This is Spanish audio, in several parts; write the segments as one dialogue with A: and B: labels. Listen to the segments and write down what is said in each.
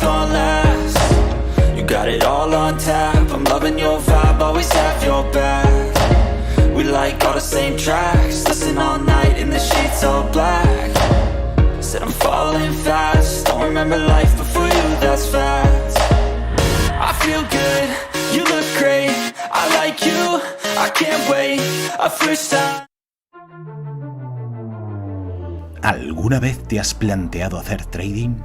A: gon' last. You got it all on tap, I'm loving your vibe, always have your back. We like all the same tracks, listen all night in the sheets all black. Said I'm falling fast, don't remember life before you, that's fact. I feel good, you look great, I like you, I can't wait, a first time.
B: ¿Alguna vez te has planteado hacer trading?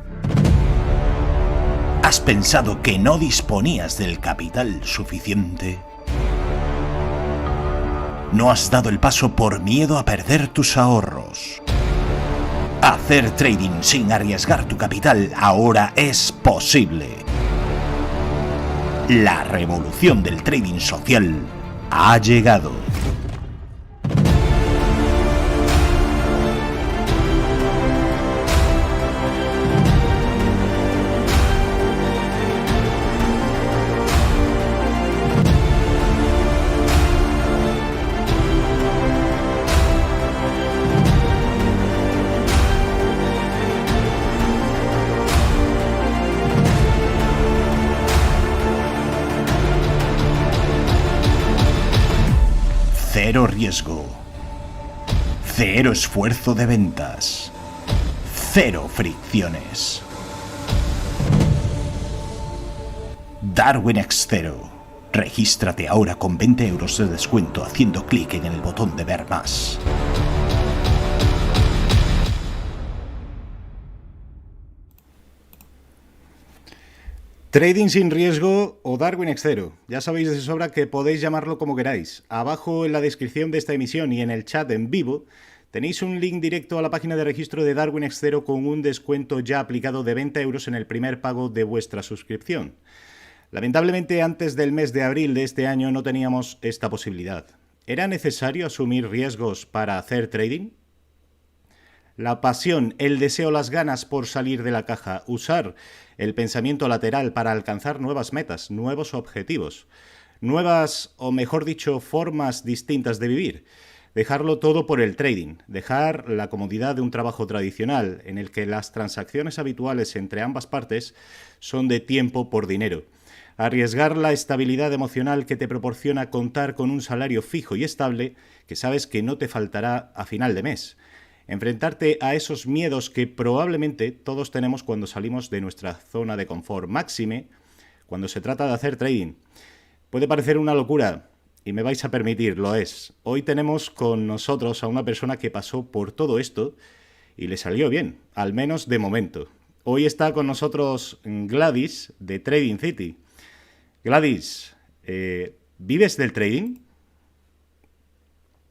B: ¿Has pensado que no disponías del capital suficiente? ¿No has dado el paso por miedo a perder tus ahorros? Hacer trading sin arriesgar tu capital ahora es posible. La revolución del trading social ha llegado. Cero riesgo, cero esfuerzo de ventas, cero fricciones. Darwin X Zero. Regístrate ahora con 20 euros de descuento haciendo clic en el botón de ver más.
C: Trading sin riesgo o Darwin X Zero. Ya sabéis de sobra que podéis llamarlo como queráis. Abajo en la descripción de esta emisión y en el chat en vivo tenéis un link directo a la página de registro de Darwin X Zero con un descuento ya aplicado de 20 euros en el primer pago de vuestra suscripción. Lamentablemente antes del mes de abril de este año no teníamos esta posibilidad. ¿Era necesario asumir riesgos para hacer trading? La pasión, el deseo, las ganas por salir de la caja, usar el pensamiento lateral para alcanzar nuevas metas, nuevos objetivos, nuevas, o mejor dicho, formas distintas de vivir. Dejarlo todo por el trading, dejar la comodidad de un trabajo tradicional en el que las transacciones habituales entre ambas partes son de tiempo por dinero. Arriesgar la estabilidad emocional que te proporciona contar con un salario fijo y estable que sabes que no te faltará a final de mes. Enfrentarte a esos miedos que probablemente todos tenemos cuando salimos de nuestra zona de confort, máxime cuando se trata de hacer trading. Puede parecer una locura, y me vais a permitir, lo es. Hoy tenemos con nosotros a una persona que pasó por todo esto y le salió bien, al menos de momento. Hoy está con nosotros Gladys de Trading City. Gladys, ¿vives del trading?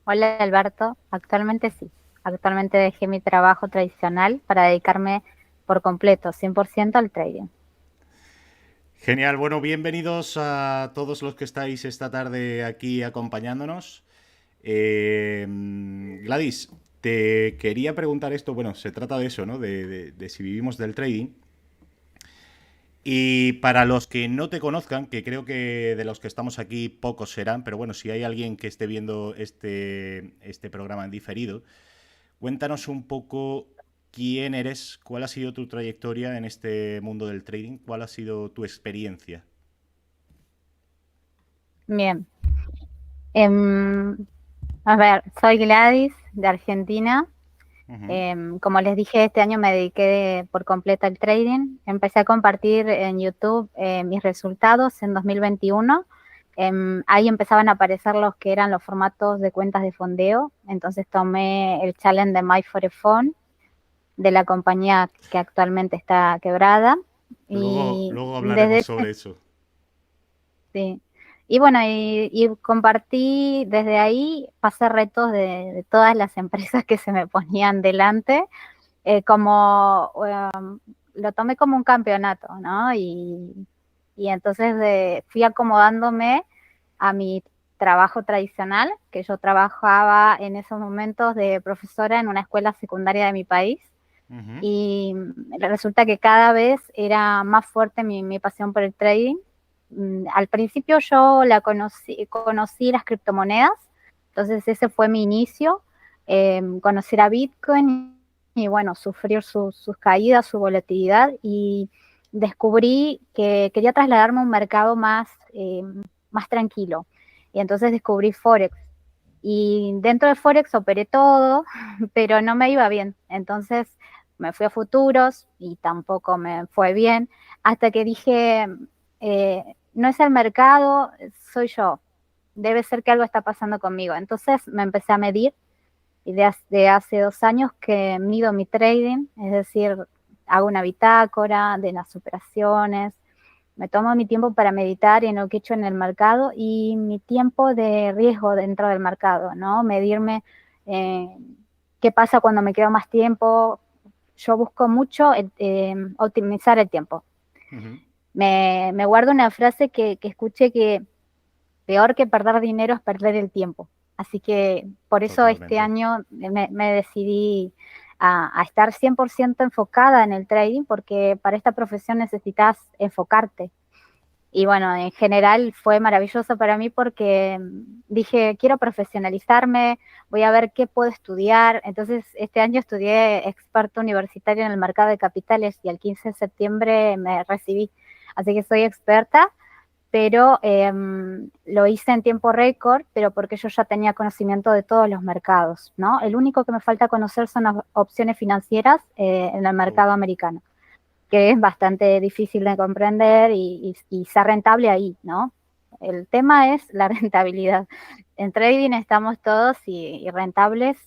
D: Hola Alberto, actualmente sí. Actualmente dejé mi trabajo tradicional para dedicarme por completo, 100% al trading.
C: Genial, bueno, bienvenidos a todos los que estáis esta tarde aquí acompañándonos. Gladys, te quería preguntar esto, bueno, se trata de eso, ¿no? De si vivimos del trading. Y para los que no te conozcan, que creo que de los que estamos aquí pocos serán, pero bueno, si hay alguien que esté viendo este programa en diferido, cuéntanos un poco quién eres, cuál ha sido tu trayectoria en este mundo del trading, cuál ha sido tu experiencia.
D: Bien. A ver, soy Gladys de Argentina. Como les dije, este año me dediqué por completo al trading. Empecé a compartir en YouTube mis resultados en 2021. Ahí empezaban a aparecer los que eran los formatos de cuentas de fondeo. Entonces tomé el challenge de My For a Fund de la compañía que actualmente está quebrada.
C: Luego hablaremos sobre eso.
D: Sí. Y bueno, y compartí desde ahí, pasé retos de todas las empresas que se me ponían delante, lo tomé como un campeonato, ¿no? Y entonces fui acomodándome a mi trabajo tradicional, que yo trabajaba en esos momentos de profesora en una escuela secundaria de mi país. Y resulta que cada vez era más fuerte mi pasión por el trading. Al principio yo conocí las criptomonedas, entonces ese fue mi inicio, conocer a Bitcoin y bueno, sufrir sus caídas, su volatilidad, y descubrí que quería trasladarme a un mercado más tranquilo. Y entonces descubrí Forex. Y dentro de Forex operé todo, pero no me iba bien. Entonces me fui a futuros y tampoco me fue bien, hasta que dije, no es el mercado, soy yo. Debe ser que algo está pasando conmigo. Entonces me empecé a medir y desde hace 2 años que mido mi trading, es decir, hago una bitácora de las operaciones, me tomo mi tiempo para meditar en lo que he hecho en el mercado y mi tiempo de riesgo dentro del mercado, ¿no? Medirme qué pasa cuando me quedo más tiempo. Yo busco mucho optimizar el tiempo.
C: Ujú.
D: Me guardo una frase que escuché que peor que perder dinero es perder el tiempo. Así que por eso este
C: Totalmente.
D: año me decidí a estar 100% enfocada en el trading, porque para esta profesión necesitas enfocarte. Y bueno, en general fue maravilloso para mí porque dije, quiero profesionalizarme, voy a ver qué puedo estudiar. Entonces, este año estudié experto universitario en el mercado de capitales y el 15 de septiembre me recibí. Así que soy experta, pero lo hice en tiempo récord, pero porque yo ya tenía conocimiento de todos los mercados, ¿no? El único que me falta conocer son las opciones financieras en el
C: Uf.
D: mercado americano, que es bastante difícil de comprender y ser rentable ahí, ¿no? El tema es la rentabilidad. En trading estamos todos y rentables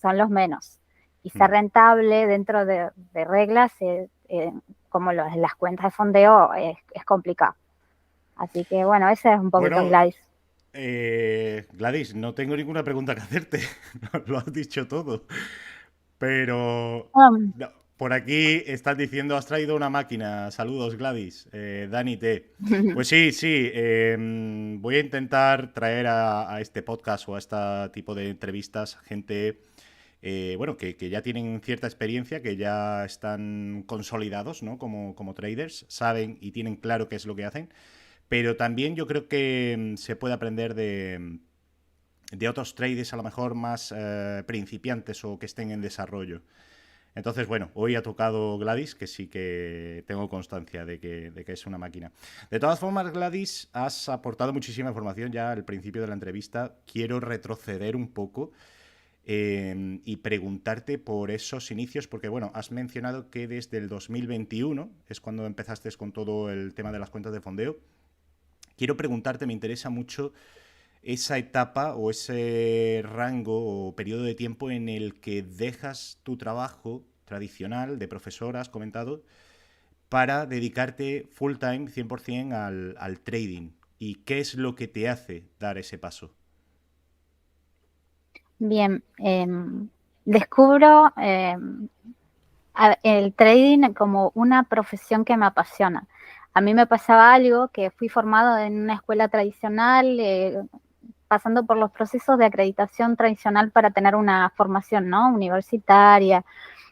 D: son los menos. Y ser
C: Mm.
D: rentable dentro de reglas, como las cuentas de fondeo, es complicado. Así que bueno, ese es un poquito
C: Bueno,
D: Gladys.
C: Gladys, no tengo ninguna pregunta que hacerte. Lo has dicho todo. Pero
D: Um,
C: no, por aquí estás diciendo, has traído una máquina. Saludos, Gladys. Dani T. Pues sí, sí. Voy a intentar traer a este podcast o a este tipo de entrevistas gente, bueno, que ya tienen cierta experiencia, que ya están consolidados, ¿no? Como traders, saben y tienen claro qué es lo que hacen. Pero también yo creo que se puede aprender de otros traders a lo mejor más principiantes o que estén en desarrollo. Entonces, bueno, hoy ha tocado Gladys, que sí que tengo constancia de que es una máquina. De todas formas, Gladys, has aportado muchísima información ya al principio de la entrevista. Quiero retroceder un poco y preguntarte por esos inicios, porque, bueno, has mencionado que desde el 2021 es cuando empezaste con todo el tema de las cuentas de fondeo. Quiero preguntarte, me interesa mucho esa etapa o ese rango o periodo de tiempo en el que dejas tu trabajo tradicional de profesor, has comentado, para dedicarte full time, 100% al trading. ¿Y qué es lo que te hace dar ese paso?
D: Bien, descubro el trading como una profesión que me apasiona. A mí me pasaba algo, que fui formado en una escuela tradicional, pasando por los procesos de acreditación tradicional para tener una formación, ¿no? Universitaria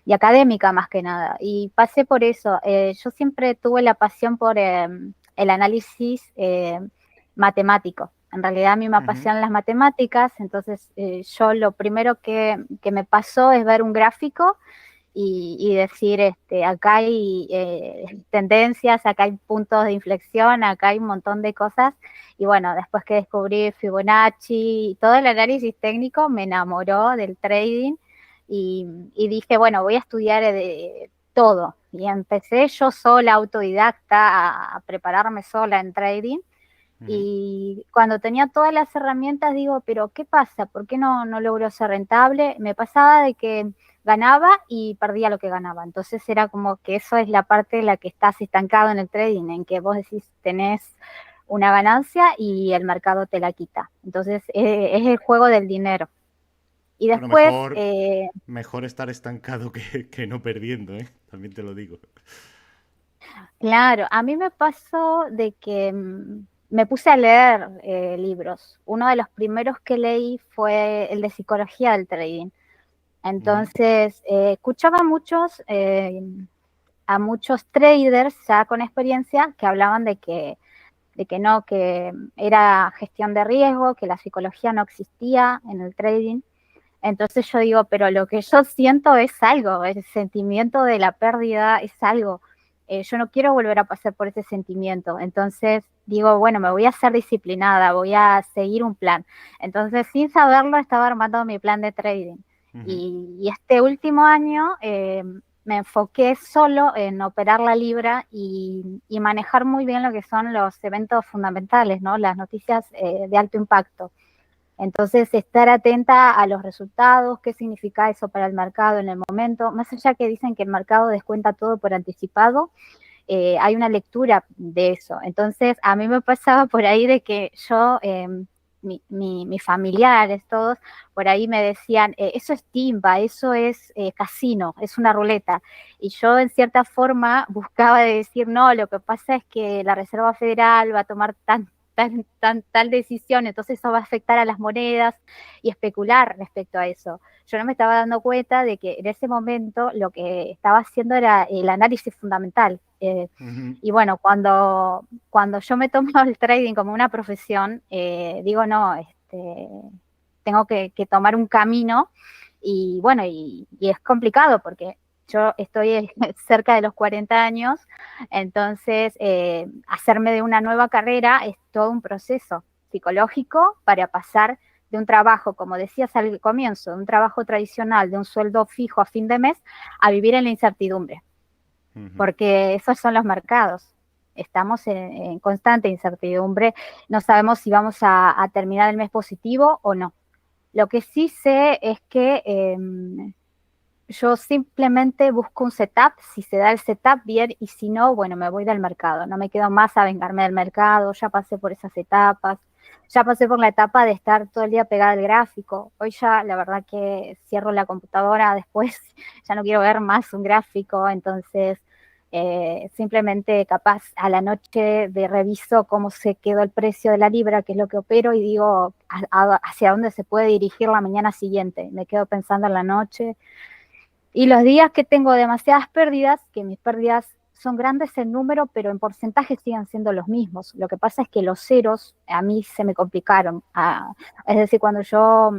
D: y académica más que nada. Y pasé por eso. Yo siempre tuve la pasión por el análisis matemático. En realidad a mí me
C: Ujú.
D: apasionan las matemáticas, entonces yo lo primero que me pasó es ver un gráfico y decir, acá hay tendencias, acá hay puntos de inflexión, acá hay un montón de cosas. Y bueno, después que descubrí Fibonacci y todo el análisis técnico, me enamoró del trading y dije, bueno, voy a estudiar todo. Y empecé yo sola, autodidacta, a prepararme sola en trading.
C: Ujú.
D: Y cuando tenía todas las herramientas, digo, pero ¿qué pasa? ¿Por qué no logro ser rentable? Me pasaba de que ganaba y perdía lo que ganaba. Entonces era como que eso es la parte en la que estás estancado en el trading, en que vos decís, tenés una ganancia y el mercado te la quita. Entonces es el juego del dinero. Y
C: Bueno,
D: después,
C: mejor estar estancado que no perdiendo, ¿eh? También te lo digo.
D: claro, a mí me pasó de que me puse a leer libros. Uno de los primeros que leí fue el de psicología del trading.
C: Ujú.
D: Entonces, escuchaba a muchos traders ya con experiencia que hablaban de que no, que era gestión de riesgo, que la psicología no existía en el trading. Entonces yo digo, pero lo que yo siento es algo, el sentimiento de la pérdida es algo. yo no quiero volver a pasar por ese sentimiento. Entonces digo, bueno, me voy a ser disciplinada, voy a seguir un plan. Entonces, sin saberlo, estaba armando mi plan de trading. Y este último año me enfoqué solo en operar la libra y manejar muy bien lo que son los eventos fundamentales, ¿no? Las noticias de alto impacto. Entonces, estar atenta a los resultados, qué significa eso para el mercado en el momento. Más allá que dicen que el mercado descuenta todo por anticipado, hay una lectura de eso. Entonces, a mí me pasaba por ahí de que yo, mis familiares, todos, por ahí me decían, eso es timba, eso es casino, es una ruleta. Y yo, en cierta forma, buscaba de decir, no, lo que pasa es que la Reserva Federal va a tomar tal decisión, entonces eso va a afectar a las monedas y especular respecto a eso. Yo no me estaba dando cuenta de que en ese momento lo que estaba haciendo era el análisis fundamental. Y bueno, cuando yo me tomo el trading como una profesión, digo, no, tengo que tomar un camino y bueno, y es complicado porque yo estoy cerca de los 40 años, entonces hacerme de una nueva carrera es todo un proceso psicológico para pasar de un trabajo, como decías al comienzo, de un trabajo tradicional, de un sueldo fijo a fin de mes, a vivir en la incertidumbre, porque esos son los mercados. Estamos en constante incertidumbre, no sabemos si vamos a terminar el mes positivo o no. Lo que sí sé es que yo simplemente busco un setup, si se da el setup, bien, y si no, bueno, me voy del mercado, no me quedo más a vengarme del mercado, ya pasé por esas etapas, ya pasé por la etapa de estar todo el día pegada al gráfico, hoy ya la verdad que cierro la computadora después, ya no quiero ver más un gráfico, entonces simplemente capaz a la noche reviso cómo se quedó el precio de la libra, que es lo que opero, y digo hacia dónde se puede dirigir la mañana siguiente, me quedo pensando en la noche. Y los días que tengo demasiadas pérdidas, que mis pérdidas son grandes en número, pero en porcentaje siguen siendo los mismos. Lo que pasa es que los ceros a mí se me complicaron. Es decir, cuando yo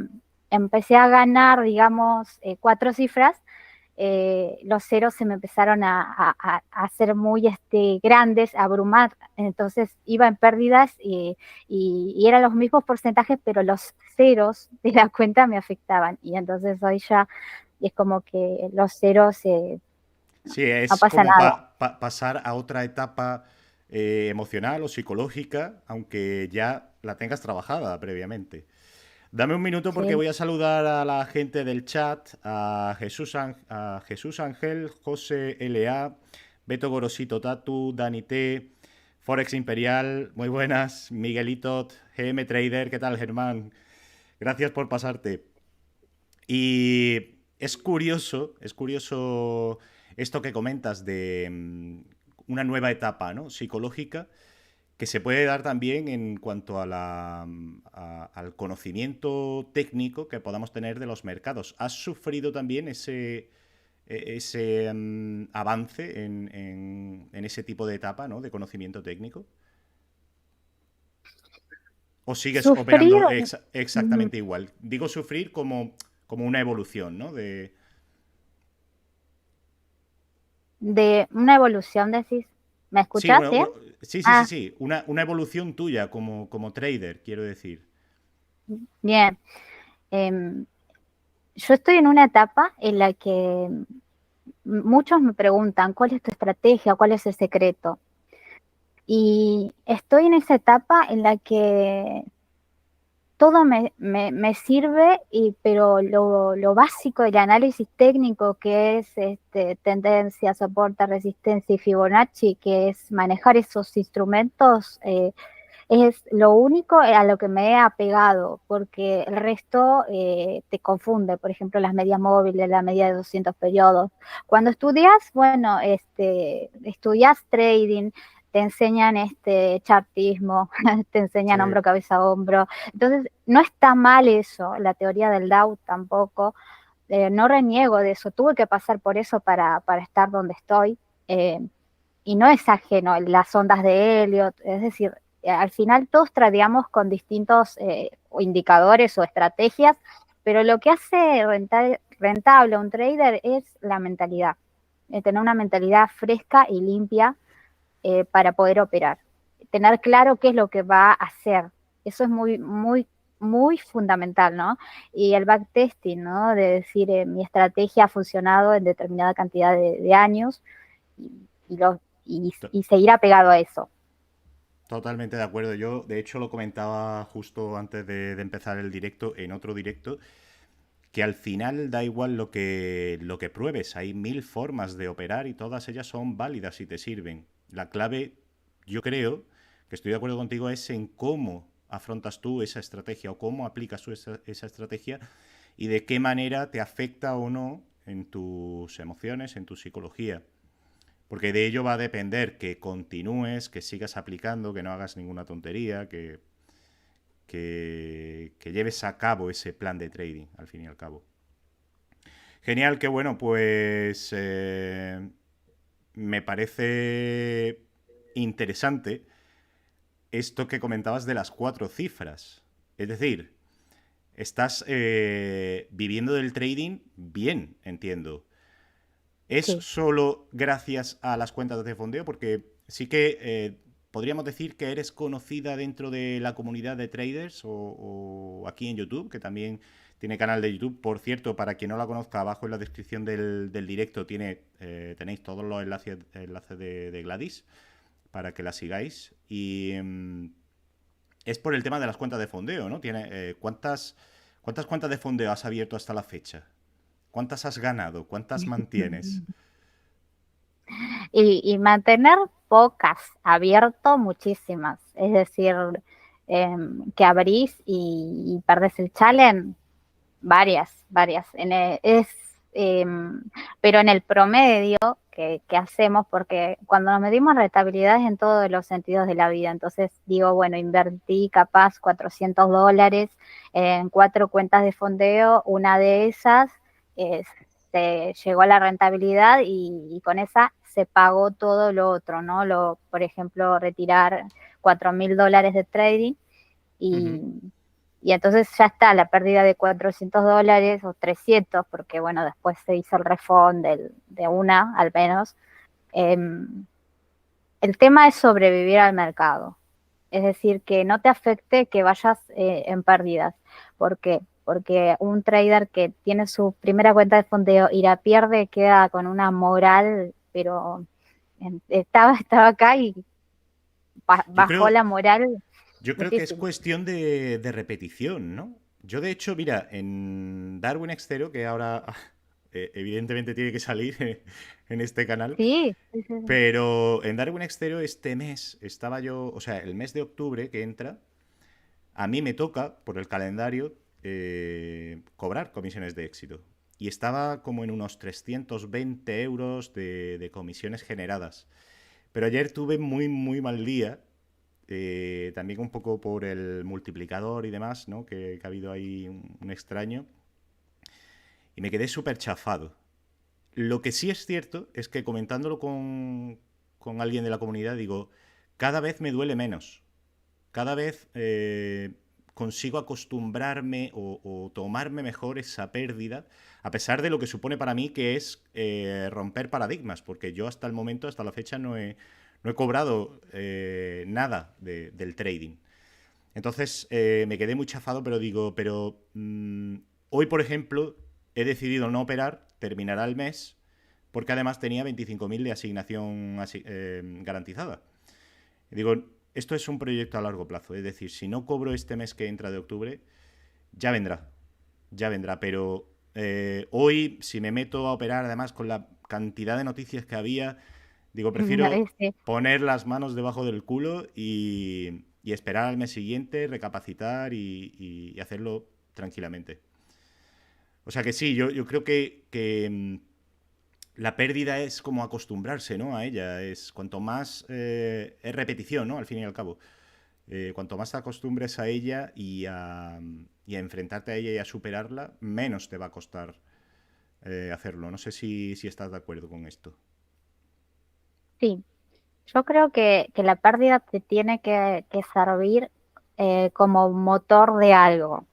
D: empecé a ganar, digamos, 4 cifras, los ceros se me empezaron a hacer muy grandes, a abrumar. Entonces iba en pérdidas y eran los mismos porcentajes, pero los ceros de la cuenta me afectaban. Y entonces hoy ya y es como que los ceros
C: sí, es
D: no pasa
C: como
D: nada.
C: pasar a otra etapa emocional o psicológica, aunque ya la tengas trabajada previamente. Dame un minuto porque
D: Sí.
C: voy a saludar a la gente del chat, a Jesús Ángel, José LA, Beto Gorosito Tatu, Dani T, Forex Imperial, muy buenas, Miguelito, GM Trader, ¿qué tal, Germán? Gracias por pasarte. Y es curioso esto que comentas de una nueva etapa, ¿no? Psicológica que se puede dar también en cuanto a al conocimiento técnico que podamos tener de los mercados. ¿Has sufrido también ese avance en ese tipo de etapa, ¿no? De conocimiento técnico? ¿O sigues
D: Sufrir
C: operando exactamente igual? Digo sufrir como una evolución, ¿no?
D: de una evolución, decís. ¿Me
C: Sí,
D: escuchás, Ah,
C: sí. Una evolución tuya como trader, quiero decir.
D: bien. Em, yo estoy en una etapa en la que muchos me preguntan, ¿cuál es tu estrategia? ¿Cuál es el secreto? Y estoy en esa etapa en la que todo me sirve, pero lo básico del análisis técnico, que es tendencia, soporte, resistencia y Fibonacci, que es manejar esos instrumentos, es lo único a lo que me he apegado, porque el resto te confunde. Por ejemplo, las medias móviles, la media de 200 periodos. Cuando estudias, bueno, estudias trading, te enseñan chartismo, te enseñan
C: Sí.
D: hombro, cabeza, hombro. Entonces, no está mal eso, la teoría del Dow tampoco. No reniego de eso, tuve que pasar por eso para estar donde estoy. Y no es ajeno las ondas de Elliot, es decir, al final todos tradeamos con distintos indicadores o estrategias, pero lo que hace rentable a un trader es la mentalidad. tener una mentalidad fresca y limpia para poder operar. Tener claro qué es lo que va a hacer. Eso es muy, muy, muy fundamental, ¿no? Y el backtesting, ¿no? De decir, mi estrategia ha funcionado en determinada cantidad de años y seguir apegado a eso.
C: Totalmente de acuerdo. Yo, de hecho, lo comentaba justo antes de empezar el directo, en otro directo, que al final da igual lo que pruebes. Hay 1000 formas de operar y todas ellas son válidas y te sirven. La clave, yo creo, que estoy de acuerdo contigo, es en cómo afrontas tú esa estrategia o cómo aplicas tú esa estrategia y de qué manera te afecta o no en tus emociones, en tu psicología. Porque de ello va a depender que continúes, que sigas aplicando, que no hagas ninguna tontería, que lleves a cabo ese plan de trading, al fin y al cabo. Genial, que bueno, pues me parece interesante esto que comentabas de las 4 cifras. Es decir, estás viviendo del trading bien, entiendo. ¿Es
D: Sí.
C: solo gracias a las cuentas de fondeo? Porque sí que podríamos decir que eres conocida dentro de la comunidad de traders o aquí en YouTube, que también tiene canal de YouTube. Por cierto, para quien no la conozca, abajo en la descripción del directo tenéis todos los enlaces de Gladys para que la sigáis. Y es por el tema de las cuentas de fondeo, ¿no? ¿Cuántas cuentas de fondeo has abierto hasta la fecha? ¿Cuántas has ganado? ¿Cuántas mantienes?
D: Y mantener pocas, abierto muchísimas. Es decir, que abrís y perdés el challenge, varias. Pero en el promedio que hacemos, porque cuando nos medimos rentabilidad es en todos los sentidos de la vida, entonces digo, bueno, invertí capaz $400 en 4 cuentas de fondeo, una de esas se llegó a la rentabilidad y con esa se pagó todo lo otro, ¿no? Por ejemplo, retirar $4.000 de trading y,
C: Ujú.
D: y entonces ya está la pérdida de $400 o 300, porque bueno, después se hizo el refund de una al menos. Eh, el tema es sobrevivir al mercado, es decir, que no te afecte que vayas en pérdidas. ¿Por qué? Porque un trader que tiene su primera cuenta de fondeo y la pierde queda con una moral, pero estaba acá y
C: Yo
D: bajó
C: creo,
D: la moral
C: yo creo que es
D: muchísimo.
C: cuestión de repetición, ¿no? Yo, de hecho, mira, en Darwin Extero, que ahora evidentemente tiene que salir en este canal,
D: Sí, sí, sí.
C: pero en Darwin Extero este mes estaba yo, o sea, el mes de octubre que entra, a mí me toca, por el calendario, cobrar comisiones de éxito. Y estaba como en unos 320 euros de comisiones generadas. Pero ayer tuve muy, muy mal día. También un poco por el multiplicador y demás, ¿no? Que ha habido ahí un extraño. Y me quedé súper chafado. Lo que sí es cierto es que comentándolo con alguien de la comunidad, digo, cada vez me duele menos. Cada vez consigo acostumbrarme o tomarme mejor esa pérdida, a pesar de lo que supone para mí que es romper paradigmas, porque yo hasta el momento, hasta la fecha, no he cobrado nada del trading. Entonces me quedé muy chafado, pero digo, hoy, por ejemplo, he decidido no operar, terminará el mes, porque además tenía 25.000 de asignación garantizada. Y digo, esto es un proyecto a largo plazo, es decir, si no cobro este mes que entra de octubre, ya vendrá, pero hoy, si me meto a operar, además con la cantidad de noticias que había, digo, prefiero
D: Sí.
C: poner las manos debajo del culo y esperar al mes siguiente, recapacitar y hacerlo tranquilamente. O sea que sí, yo creo que la pérdida es como acostumbrarse, ¿no? A ella. Es cuanto más es repetición, ¿no? Al fin y al cabo. Cuanto más te acostumbres a ella y a enfrentarte a ella y a superarla, menos te va a costar hacerlo. No sé si estás de acuerdo con esto.
D: Sí, yo creo que la pérdida te tiene que servir como motor de algo.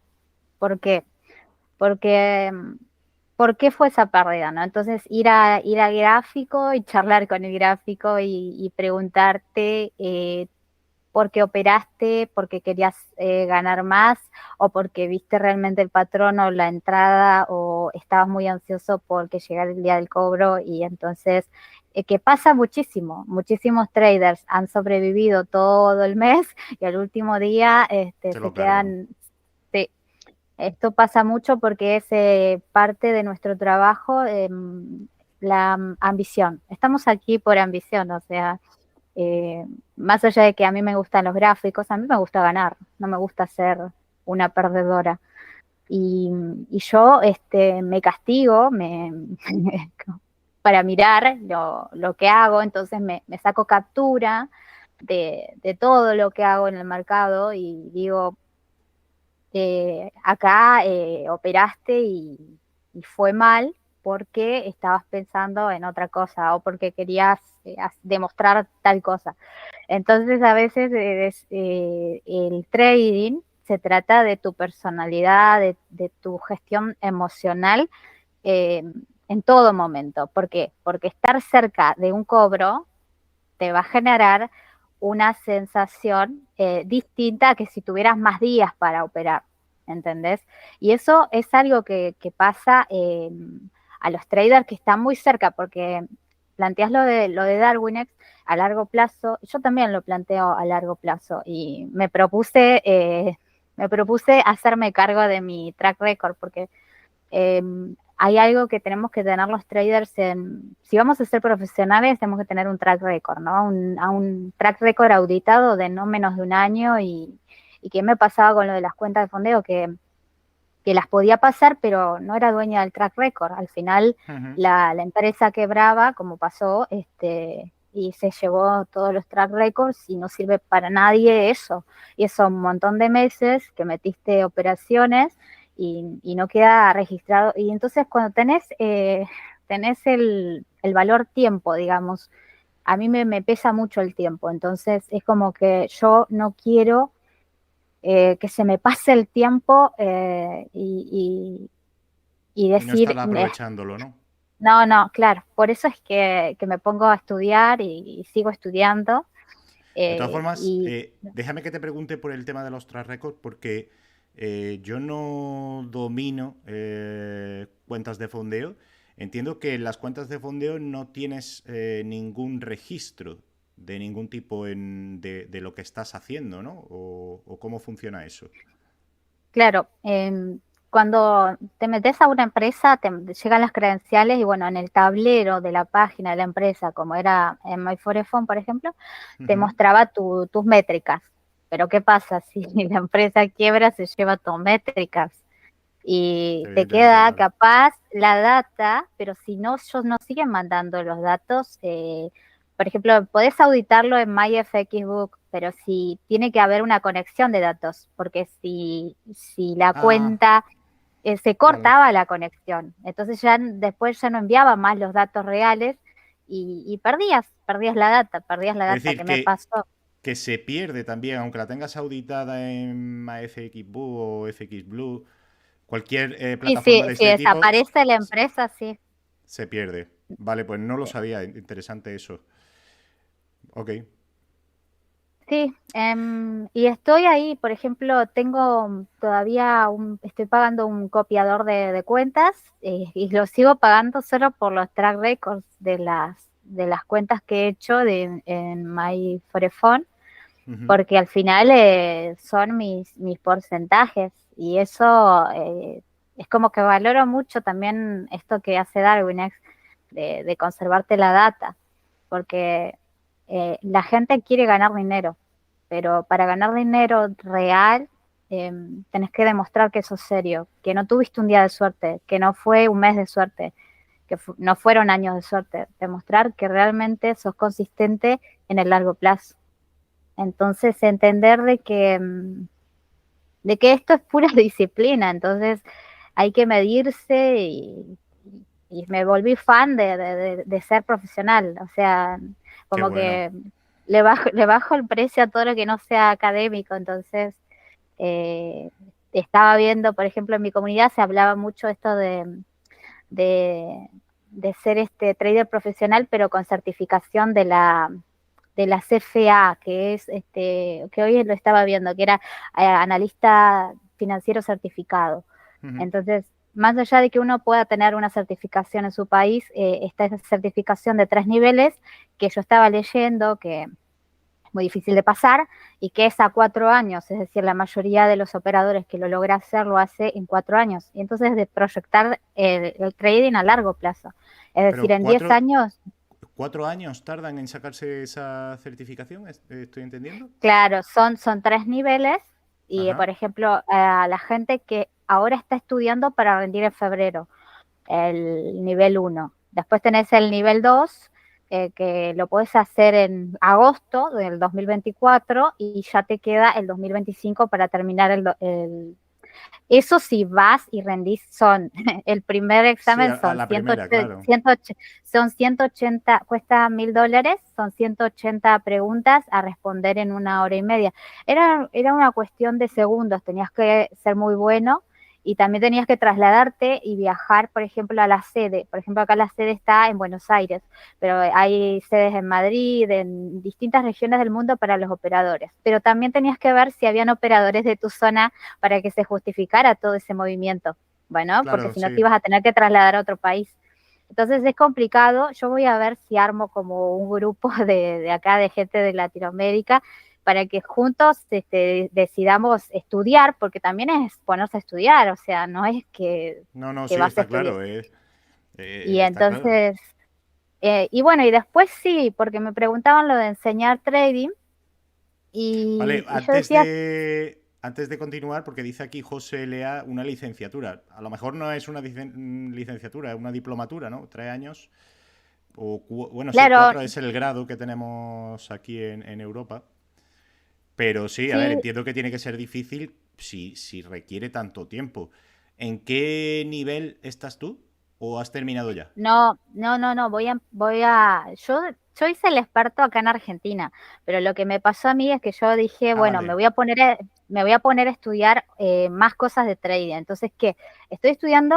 D: ¿Por qué? Porque ¿por qué fue esa pérdida, no? Entonces ir al gráfico y charlar con el gráfico y preguntarte por qué operaste, porque querías ganar más o porque viste realmente el patrón o la entrada o estabas muy ansioso porque llegara el día del cobro y entonces, que pasa muchísimo, muchísimos traders han sobrevivido todo el mes y al último día
C: Se
D: se
C: lo cargan.
D: quedan, sí, esto pasa mucho porque es parte de nuestro trabajo, la ambición. Estamos aquí por ambición, o sea, eh, más allá de que a mí me gustan los gráficos, a mí me gusta ganar, no me gusta ser una perdedora. Y, y yo me castigo para mirar lo que hago, entonces me saco captura de todo lo que hago en el mercado y digo, acá operaste y fue mal porque estabas pensando en otra cosa o porque querías demostrar tal cosa. Entonces a veces el trading se trata de tu personalidad, de tu gestión emocional eh, en todo momento. ¿Por qué? Porque estar cerca de un cobro te va a generar una sensación distinta a que si tuvieras más días para operar, ¿entendés? Y eso es algo que pasa a los traders que están muy cerca, porque planteas lo de Darwinex a largo plazo, yo también lo planteo a largo plazo y me propuse hacerme cargo de mi track record, porque hay algo que tenemos que tener los traders si vamos a ser profesionales, tenemos que tener un track record, ¿no? Un track record auditado de no menos de un año y qué me pasaba con lo de las cuentas de fondeo, que las podía pasar, pero no era dueña del track record. Al final la empresa quebraba, como pasó, y se llevó todos los track records y no sirve para nadie eso. Y eso un montón de meses que metiste operaciones y no queda registrado. Y entonces cuando tenés el valor tiempo, digamos, a mí me pesa mucho el tiempo. Entonces es como que yo no quiero que se me pase el tiempo y
C: Y no estar
D: decir,
C: aprovechándolo, ¿no?
D: no, no, claro, por eso es que me pongo a estudiar y sigo estudiando.
C: De todas formas,
D: Y
C: déjame que te pregunte por el tema de los track records, porque yo no domino cuentas de fondeo. Entiendo que en las cuentas de fondeo no tienes ningún registro de ningún tipo de lo que estás haciendo, ¿no? O cómo funciona eso.
D: claro, cuando te metes a una empresa, te llegan las credenciales y bueno, en el tablero de la página de la empresa, como era en MyForephone, por ejemplo, te mostraba tus métricas. Pero ¿qué pasa si la empresa quiebra, se lleva tus métricas? Y te
C: Evidentemente,
D: queda
C: claro.
D: capaz la data, pero si no, ellos no siguen mandando los datos. Por ejemplo, podés auditarlo en MyFXBook, pero si tiene que haber una conexión de datos, porque si la
C: Ah,
D: cuenta se
C: claro.
D: cortaba la conexión, entonces ya después ya no enviaba más los datos reales y perdías la
C: Es
D: data
C: decir,
D: que me pasó.
C: que se pierde también, aunque la tengas auditada en MyFXBoo o FXBlue, cualquier
D: Sí,
C: plataforma de
D: si
C: este tipo
D: desaparece la empresa, sí.
C: se pierde. Vale, pues no lo sabía. Interesante eso. Ok.
D: Sí, y estoy ahí, por ejemplo, tengo todavía estoy pagando un copiador de cuentas y lo sigo pagando solo por los track records de las cuentas que he hecho en MyForephone,
C: Ujú.
D: porque al final son mis porcentajes y eso es como que valoro mucho también esto que hace Darwinex de conservarte la data, porque la gente quiere ganar dinero, pero para ganar dinero real tenés que demostrar que sos serio, que no tuviste un día de suerte, que no fue un mes de suerte, que no fueron años de suerte, demostrar que realmente sos consistente en el largo plazo. Entonces, entender de que esto es pura disciplina, entonces hay que medirse y me volví fan de ser profesional, o sea,
C: Qué
D: como
C: bueno.
D: que le bajo el precio a todo lo que no sea académico, entonces eh, estaba viendo, por ejemplo, en mi comunidad se hablaba mucho esto de ser trader profesional, pero con certificación de la CFA, que es que hoy lo estaba viendo, que era analista financiero certificado. Entonces, más allá de que uno pueda tener una certificación en su país, está esa certificación de 3 niveles que yo estaba leyendo, que es muy difícil de pasar, y que es a 4 años, es decir, la mayoría de los operadores que lo logra hacer lo hace en 4 años. Y entonces de proyectar el trading a largo plazo. Es decir,
C: Pero
D: en 10 años...
C: 4 años tardan en sacarse esa certificación, ¿estoy entendiendo?
D: Claro, son 3 niveles y,
C: Ajá.
D: por ejemplo, a la gente que ahora está estudiando para rendir en febrero, el nivel 1. Después tenés el nivel 2, que lo puedes hacer en agosto del 2024 y ya te queda el 2025 para terminar eso si vas y rendís, el primer
C: Sí,
D: examen
C: a
D: son
C: la primera, claro.
D: 180, cuesta $1000, son 180 preguntas a responder en 1 hora y media. Era una cuestión de segundos, tenías que ser muy bueno y también tenías que trasladarte y viajar, por ejemplo, a la sede. Por ejemplo, acá la sede está en Buenos Aires, pero hay sedes en Madrid, en distintas regiones del mundo para los operadores. Pero también tenías que ver si habían operadores de tu zona para que se justificara todo ese movimiento. Bueno, porque
C: Claro,
D: si no te
C: sí.
D: ibas a tener que trasladar a otro país. Entonces es complicado. Yo voy a ver si armo como un grupo de acá, de gente de Latinoamérica, para que juntos decidamos estudiar, porque también es ponerse a estudiar, o sea, no es que
C: No,
D: te
C: sí,
D: vas a
C: está
D: estudiar.
C: claro,
D: Y
C: está claro.
D: entonces, y bueno, y después sí, porque me preguntaban lo de enseñar trading,
C: Vale,
D: y yo decía,
C: antes de continuar, porque dice aquí José Lea una licenciatura. A lo mejor no es una licenciatura, es una diplomatura, ¿no? 3 años. Bueno, sí,
D: claro,
C: 4 es el grado que tenemos aquí en Europa. Pero sí, a ver,
D: sí,
C: entiendo que tiene que ser difícil si requiere tanto tiempo. ¿En qué nivel estás tú? ¿O has terminado ya?
D: no, yo hice el experto acá en Argentina, pero lo que me pasó a mí es que yo dije,
C: Ah,
D: bueno,
C: vale.
D: me voy a poner a estudiar más cosas de trading. Entonces, ¿qué? Estoy estudiando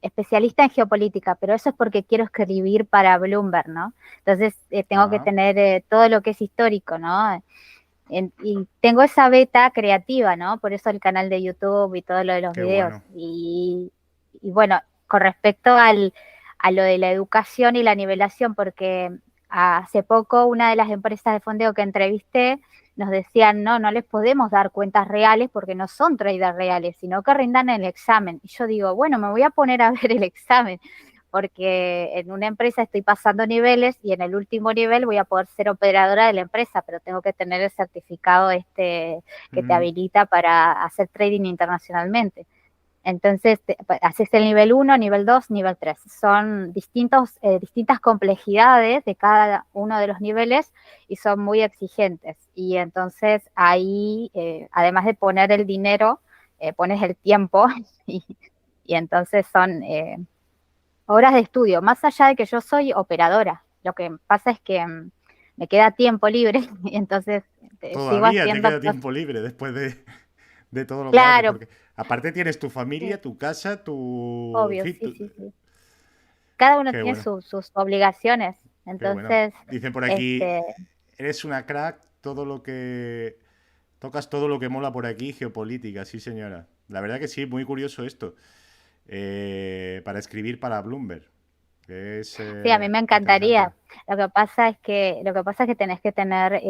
D: especialista en geopolítica, pero eso es porque quiero escribir para Bloomberg, ¿no? Entonces, tengo que
C: Ajá.
D: tener todo lo que es histórico, ¿no? Y tengo esa beta creativa, ¿no? Por eso el canal de YouTube y todo lo de los
C: Qué
D: videos.
C: bueno.
D: Y bueno, con respecto a lo de la educación y la nivelación, porque hace poco una de las empresas de fondeo que entrevisté nos decían, no les podemos dar cuentas reales porque no son traders reales, sino que rindan el examen. Y yo digo, bueno, me voy a poner a ver el examen, porque en una empresa estoy pasando niveles y en el último nivel voy a poder ser operadora de la empresa, pero tengo que tener el certificado que te
C: Ujú.
D: habilita para hacer trading internacionalmente. Entonces, haces el nivel 1, nivel 2, nivel 3. Son distintas complejidades de cada uno de los niveles y son muy exigentes. Y entonces ahí, además de poner el dinero, pones el tiempo y, y entonces son horas de estudio. Más allá de que yo soy operadora, lo que pasa es que me queda tiempo libre y entonces sigo
C: Todavía te
D: haciendo
C: queda
D: cosas.
C: tiempo libre después de todo lo que haces,
D: Claro,
C: porque aparte tienes tu
D: sí,
C: familia, tu casa, en
D: obvio,
C: fin,
D: sí, sí, sí. Cada uno
C: qué
D: tiene
C: bueno,
D: sus obligaciones.
C: qué bueno.
D: Entonces,
C: Dicen por aquí,
D: este,
C: eres una crack, tocas todo lo que mola por aquí, geopolítica, sí señora. La verdad que sí, muy curioso esto. Para escribir para Bloomberg, que es
D: sí, a mí me
C: interesante.
D: encantaría. Lo que pasa es que tenés que tener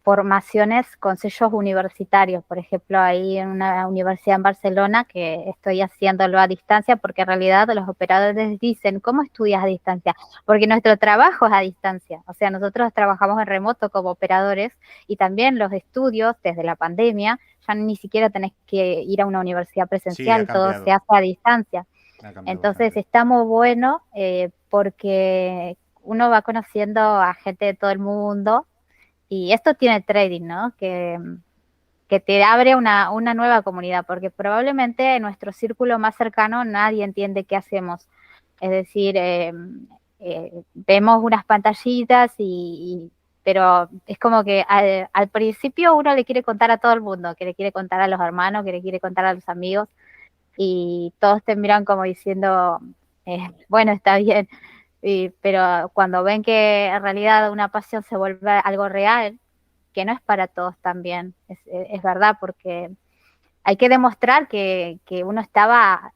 D: formaciones con sellos universitarios. Por ejemplo, ahí en una universidad en Barcelona que estoy haciéndolo a distancia porque en realidad los operadores dicen, ¿cómo estudias a distancia? Porque nuestro trabajo es a distancia. O sea, nosotros trabajamos en remoto como operadores y también los estudios desde la pandemia, ya ni siquiera tenés que ir a una universidad
C: Sí, ha
D: presencial, todo se
C: cambiado,
D: hace a distancia.
C: ha cambiado
D: Entonces
C: bastante.
D: está muy bueno porque uno va conociendo a gente de todo el mundo y esto tiene trading, ¿no? Que te abre una nueva comunidad, porque probablemente en nuestro círculo más cercano nadie entiende qué hacemos. Es decir, vemos unas pantallitas pero es como que al principio uno le quiere contar a todo el mundo, que le quiere contar a los hermanos, que le quiere contar a los amigos, y todos te miran como diciendo, bueno, está bien, pero cuando ven que en realidad una pasión se vuelve algo real, que no es para todos también, es verdad, porque hay que demostrar que uno estaba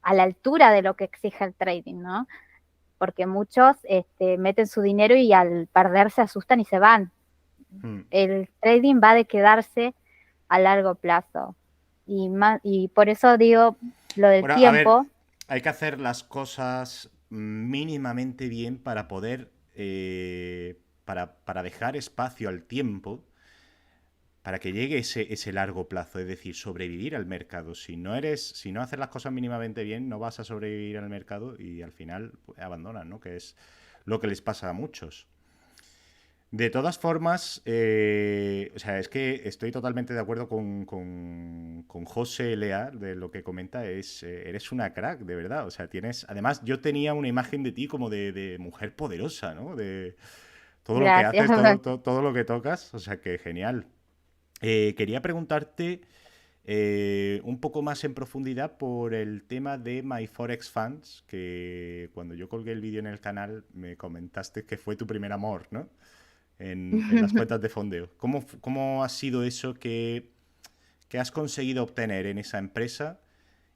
D: a la altura de lo que exige el trading, ¿no? Porque muchos meten su dinero y al perder se asustan y se van.
C: Mm.
D: El trading va de quedarse a largo plazo. Y por eso digo lo del
C: Bueno, a ver,
D: tiempo.
C: hay que hacer las cosas mínimamente bien para poder, para dejar espacio al tiempo para que llegue ese largo plazo, es decir, sobrevivir al mercado. Si no haces las cosas mínimamente bien, no vas a sobrevivir al mercado y al final pues, abandonan, ¿no? Que es lo que les pasa a muchos. De todas formas, o sea, es que estoy totalmente de acuerdo con José Lea de lo que comenta. Eres una crack, de verdad. O sea, tienes. Además, yo tenía una imagen de ti como de mujer poderosa, ¿no? De todo lo que
D: Gracias.
C: haces, todo lo que tocas. O sea, que genial. Quería preguntarte un poco más en profundidad por el tema de My Forex Fans, que cuando yo colgué el vídeo en el canal me comentaste que fue tu primer amor, ¿no? En las cuentas de fondeo. ¿Cómo ha sido eso que has conseguido obtener en esa empresa?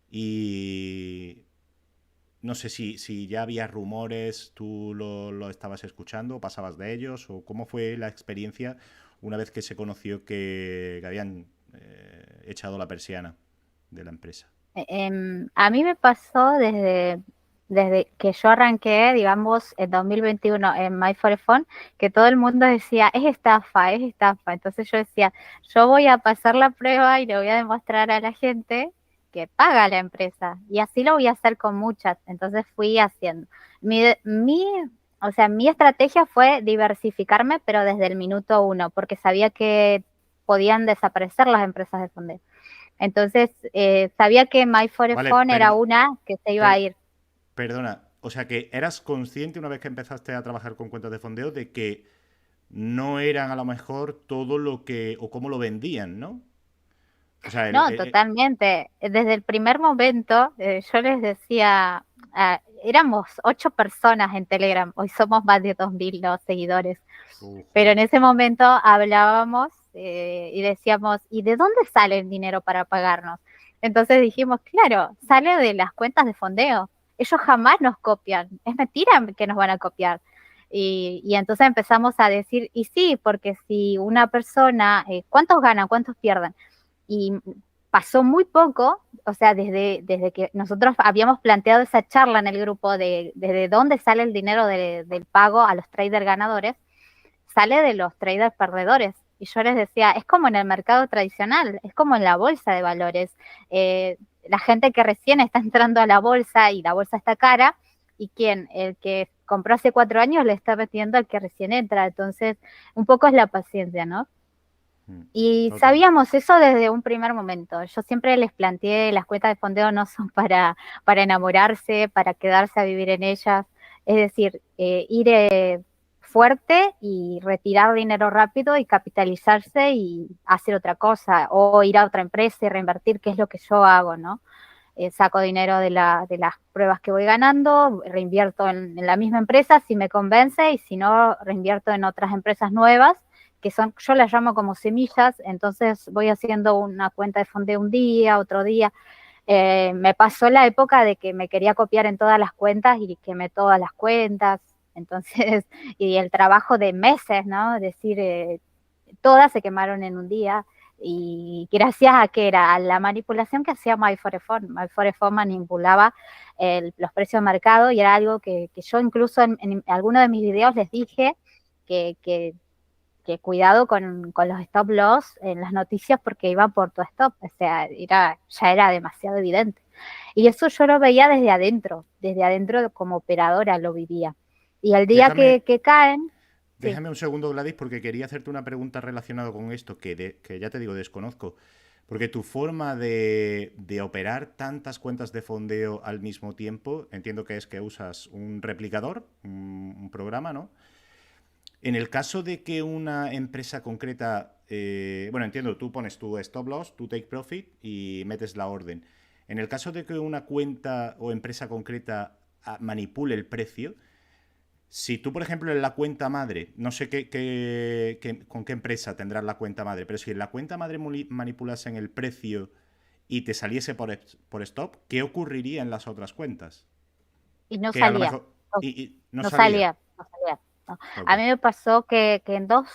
C: Y no sé si ya había rumores, tú lo estabas escuchando, pasabas de ellos, o cómo fue la experiencia una vez que se conoció que habían echado la persiana de la empresa.
D: A mí me pasó desde que yo arranqué, digamos, en 2021 en My Forex Fund, que todo el mundo decía, es estafa, es estafa. Entonces yo decía, yo voy a pasar la prueba y le voy a demostrar a la gente que paga la empresa. Y así lo voy a hacer con muchas. Entonces fui haciendo. O sea, mi estrategia fue diversificarme, pero desde el minuto uno, porque sabía que podían desaparecer las empresas de fondeo. Entonces, sabía que My Forex
C: Vale,
D: Fund era una que se iba a
C: per-
D: ir.
C: perdona. O sea que eras consciente una vez que empezaste a trabajar con cuentas de fondeo de que no eran a lo mejor todo lo que o cómo lo vendían, ¿no? O sea,
D: No, totalmente. Desde el primer momento, yo les decía, éramos 8 personas en Telegram, hoy somos más de 2000 los seguidores, pero
C: joder.
D: en ese momento hablábamos y decíamos, ¿y de dónde sale el dinero para pagarnos? Entonces dijimos, claro, sale de las cuentas de fondeo. Ellos jamás nos copian. Es mentira que nos van a copiar. Y entonces empezamos a decir, y sí, porque si una persona, ¿cuántos ganan? ¿Cuántos pierden? Y pasó muy poco, o sea, desde que nosotros habíamos planteado esa charla en el grupo de desde dónde sale el dinero del pago a los traders ganadores, sale de los traders perdedores. Y yo les decía, es como en el mercado tradicional, es como en la bolsa de valores. La gente que recién está entrando a la bolsa y la bolsa está cara, y quien, el que compró hace 4 años, le está metiendo al que recién entra. Entonces, un poco es la paciencia, ¿no? Y
C: Total.
D: sabíamos eso desde un primer momento. Yo siempre les planteé, las cuentas de fondeo no son para enamorarse, para quedarse a vivir en ellas. Es decir, ir fuerte y retirar dinero rápido y capitalizarse y hacer otra cosa, o ir a otra empresa y reinvertir, que es lo que yo hago, ¿no? Saco dinero de las pruebas que voy ganando, reinvierto en la misma empresa si me convence, y si no, reinvierto en otras empresas nuevas, que son, yo las llamo como semillas. Entonces voy haciendo una cuenta de fondeo un día, otro día. Me pasó la época de que me quería copiar en todas las cuentas y quemé todas las cuentas. Entonces, y el trabajo de meses, ¿no? Es decir, todas se quemaron en un día. Y gracias a que era a la manipulación que hacía My Forex Fund. My Forex Fund manipulaba los precios de mercado, y era algo que yo incluso en alguno de mis videos les dije que cuidado con los stop loss en las noticias, porque iban por tu stop. O sea, ya era demasiado evidente. Y eso yo lo veía desde adentro como operadora lo vivía. Y el día
C: Déjame,
D: que caen, sí.
C: Déjame un segundo, Gladys, porque quería hacerte una pregunta relacionada con esto, que ya te digo, desconozco. Porque tu forma de operar tantas cuentas de fondeo al mismo tiempo, entiendo que es que usas un replicador, un programa, ¿no? En el caso de que una empresa concreta, bueno, entiendo, tú pones tu stop loss, tu take profit y metes la orden. En el caso de que una cuenta o empresa concreta manipule el precio, si tú, por ejemplo, en la cuenta madre, no sé con qué empresa tendrás la cuenta madre, pero si en la cuenta madre manipulasen el precio y te saliese por stop, ¿qué ocurriría en las otras cuentas?
D: Y no
C: Que a lo
D: salía,
C: mejor...
D: no,
C: Y no
D: no
C: salía.
D: salía, no salía. No.
C: Ok.
D: A mí me pasó que en dos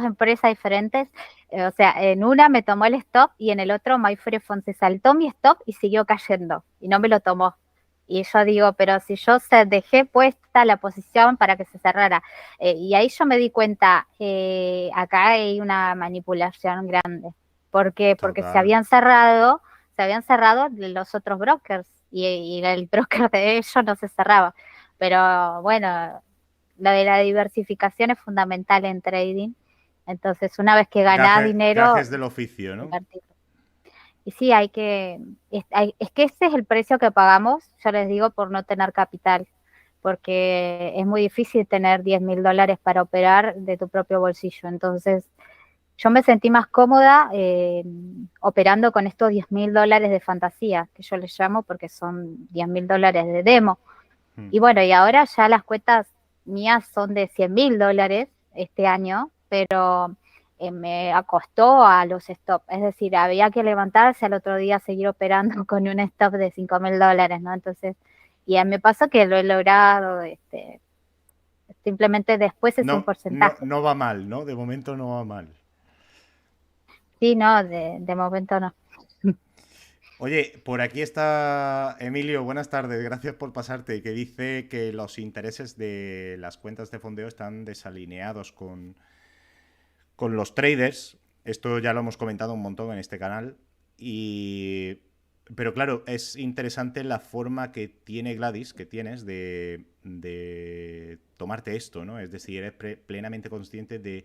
D: empresas diferentes, o sea, en una me tomó el stop y en el otro MyFreeFone se saltó mi stop y siguió cayendo y no me lo tomó. Y yo digo, pero si yo dejé puesta la posición para que se cerrara. Y ahí yo me di cuenta, acá hay una manipulación grande. ¿Por qué? Porque
C: Total.
D: se habían cerrado los otros brokers y el broker de ellos no se cerraba. Pero bueno, lo de la diversificación es fundamental en trading. Entonces, una vez que ganás dinero,
C: Gajes del oficio, ¿no?
D: invertir. Y sí, es que ese es el precio que pagamos, yo les digo, por no tener capital, porque es muy difícil tener $10.000 para operar de tu propio bolsillo. Entonces, yo me sentí más cómoda operando con estos $10.000 de fantasía, que yo les llamo porque son $10.000 de demo. Y bueno, y ahora ya las cuentas mías son de $100.000 este año, pero me acostó a los stop. Es decir, había que levantarse al otro día, seguir operando con un stop de $5.000, ¿no? Entonces, y me pasó que lo he logrado, simplemente después es un porcentaje.
C: No va mal, ¿no? De momento no va mal.
D: Sí, no, de momento no.
C: Oye, por aquí está Emilio, buenas tardes, gracias por pasarte, que dice que los intereses de las cuentas de fondeo están desalineados con los traders. Esto ya lo hemos comentado un montón en este canal. Pero claro, es interesante la forma que tiene Gladys, que tienes, de tomarte esto, ¿no? Es decir, eres plenamente consciente de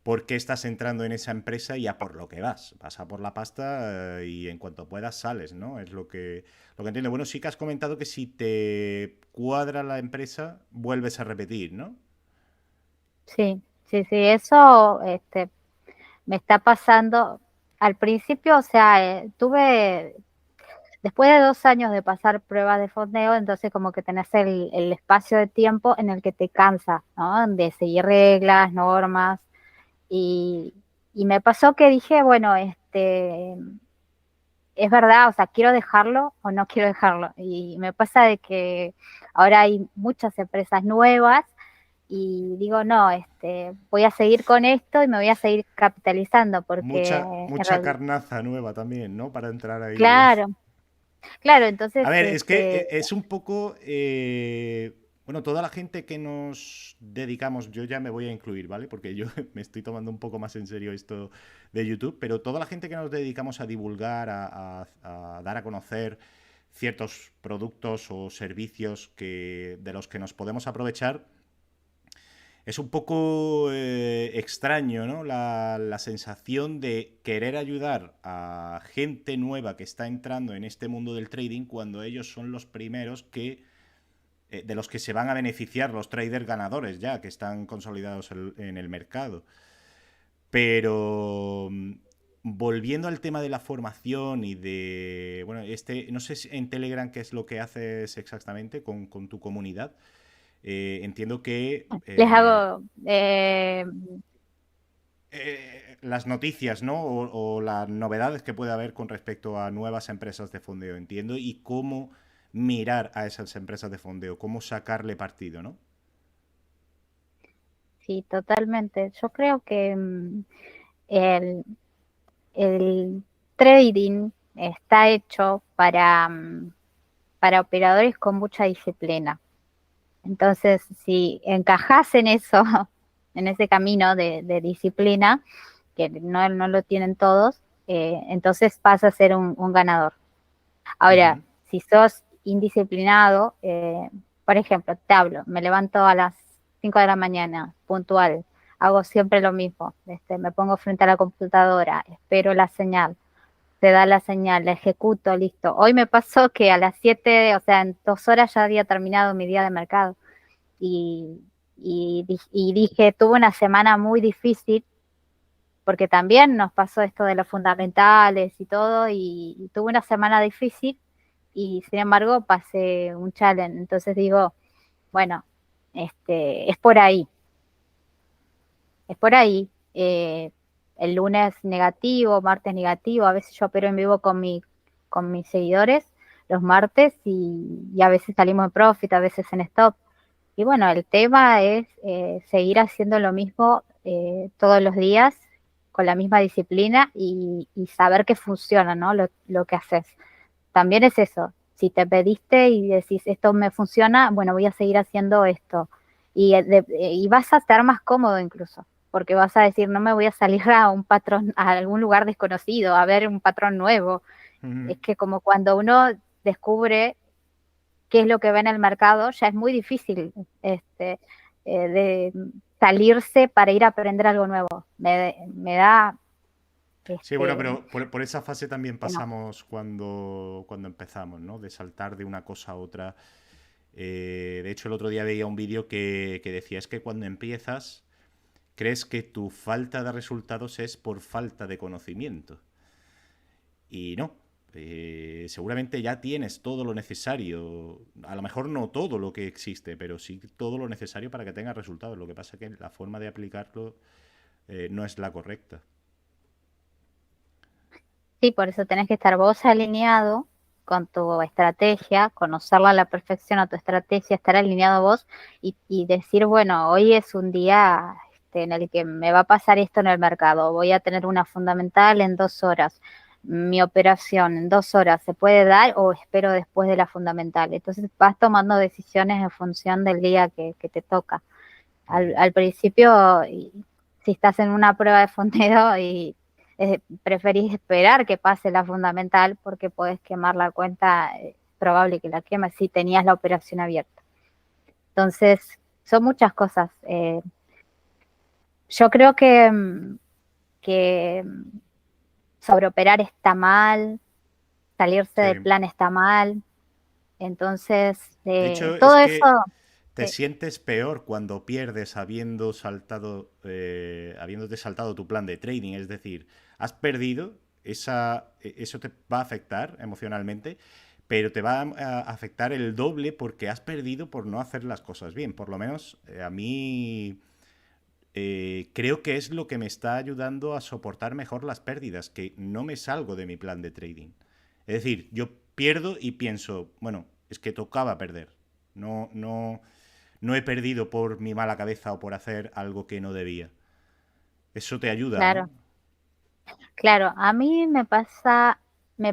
C: por qué estás entrando en esa empresa y a por lo que vas. Vas a por la pasta y en cuanto puedas sales, ¿no? Es lo que entiendo. Bueno, sí que has comentado que si te cuadra la empresa, vuelves a repetir, ¿no?
D: Sí, sí, sí, eso me está pasando. Al principio, o sea, después de 2 años de pasar pruebas de fondeo, entonces como que tenés el espacio de tiempo en el que te cansas, ¿no? De seguir reglas, normas. Y, y me pasó que dije, bueno, es verdad, o sea, quiero dejarlo o no quiero dejarlo. Y me pasa de que ahora hay muchas empresas nuevas y digo, no, voy a seguir con esto y me voy a seguir capitalizando porque en
C: Mucha
D: realidad,
C: carnaza nueva también, ¿no? Para entrar ahí.
D: claro, claro,
C: A
D: entonces,
C: ver, es que es un poco... bueno, toda la gente que nos dedicamos, yo ya me voy a incluir, ¿vale? Porque yo me estoy tomando un poco más en serio esto de YouTube, pero toda la gente que nos dedicamos a divulgar, a dar a conocer ciertos productos o servicios de los que nos podemos aprovechar, es un poco extraño, ¿no? La sensación de querer ayudar a gente nueva que está entrando en este mundo del trading cuando ellos son los primeros de los que se van a beneficiar los traders ganadores ya, que están consolidados en el mercado. Pero volviendo al tema de la formación y de... Bueno, no sé si en Telegram qué es lo que haces exactamente con tu comunidad. Entiendo que
D: les hago,
C: las noticias, ¿no? O las novedades que puede haber con respecto a nuevas empresas de fondeo, entiendo, y cómo mirar a esas empresas de fondeo, cómo sacarle partido, ¿no?
D: sí, totalmente. Yo creo que el, el trading está hecho para operadores con mucha disciplina. Entonces, si encajas en eso, en ese camino de disciplina, que no lo tienen todos, entonces vas a ser un ganador. Ahora,
C: Ujú.
D: si sos indisciplinado, por ejemplo, te hablo, me levanto a las 5 de la mañana, puntual, hago siempre lo mismo, me pongo frente a la computadora, espero la señal, te da la señal, la ejecuto, listo. Hoy me pasó que a las 7, o sea, en 2 horas ya había terminado mi día de mercado y dije, tuve una semana muy difícil porque también nos pasó esto de los fundamentales y todo, y tuve una semana difícil y sin embargo pasé un challenge. Entonces digo, bueno, es por ahí, es por ahí. El lunes negativo, martes negativo, a veces yo opero en vivo con mis seguidores los martes y a veces salimos en profit, a veces en stop. Y bueno, el tema es seguir haciendo lo mismo todos los días con la misma disciplina y saber que funciona, ¿no? Lo que haces. También es eso. Si te pediste y decís, esto me funciona, bueno, voy a seguir haciendo esto. Y vas a estar más cómodo incluso, porque vas a decir, no me voy a salir a un patrón, a algún lugar desconocido, a ver un patrón nuevo. Es que como cuando uno descubre qué es lo que ve en el mercado, ya es muy difícil de salirse para ir a aprender algo nuevo. Me da...
C: Sí, bueno, pero por esa fase también
D: que no.
C: pasamos cuando empezamos, ¿no? De saltar de una cosa a otra. De hecho, el otro día veía un vídeo que decía, es que cuando empiezas, crees que tu falta de resultados es por falta de conocimiento. Y no. Seguramente ya tienes todo lo necesario. A lo mejor no todo lo que existe, pero sí todo lo necesario para que tengas resultados. Lo que pasa es que la forma de aplicarlo no es la correcta.
D: Sí, por eso tenés que estar vos alineado con tu estrategia, conocerla a la perfección a tu estrategia, estar alineado vos y decir, bueno, hoy es un día en el que me va a pasar esto en el mercado, voy a tener una fundamental en 2 horas, mi operación en 2 horas se puede dar o espero después de la fundamental. Entonces vas tomando decisiones en función del día que te toca. Al principio, si estás en una prueba de fondeo y preferís esperar que pase la fundamental porque podés quemar la cuenta, es probable que la quemes si tenías la operación abierta. Entonces, son muchas cosas. Yo creo que sobreoperar está mal, salirse del
C: Sí.
D: plan está mal. Entonces,
C: De hecho, es
D: todo eso,
C: que te
D: sí,
C: sientes peor cuando pierdes habiéndote saltado tu plan de trading. Es decir, has perdido, eso te va a afectar emocionalmente, pero te va a afectar el doble porque has perdido por no hacer las cosas bien. Por lo menos a mí creo que es lo que me está ayudando a soportar mejor las pérdidas, que no me salgo de mi plan de trading. Es decir, yo pierdo y pienso, bueno, es que tocaba perder. No he perdido por mi mala cabeza o por hacer algo que no debía. Eso te ayuda, ¿no?
D: claro. Claro, a mí me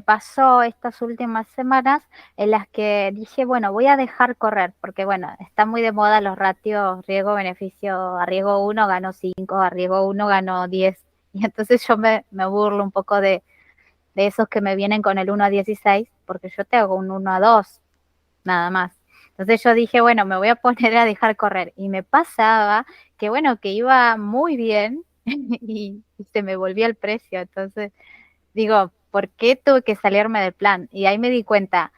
D: pasó estas últimas semanas en las que dije, bueno, voy a dejar correr, porque bueno, está muy de moda los ratios riesgo-beneficio, a riesgo 1 ganó 5, a riesgo 1 ganó 10, y entonces yo me burlo un poco de esos que me vienen con el 1 a 16, porque yo te hago un 1 a 2, nada más. Entonces yo dije, bueno, me voy a poner a dejar correr, y me pasaba que bueno, que iba muy bien, y se me volvía el precio, entonces digo, ¿por qué tuve que salirme del plan? Y ahí me di cuenta,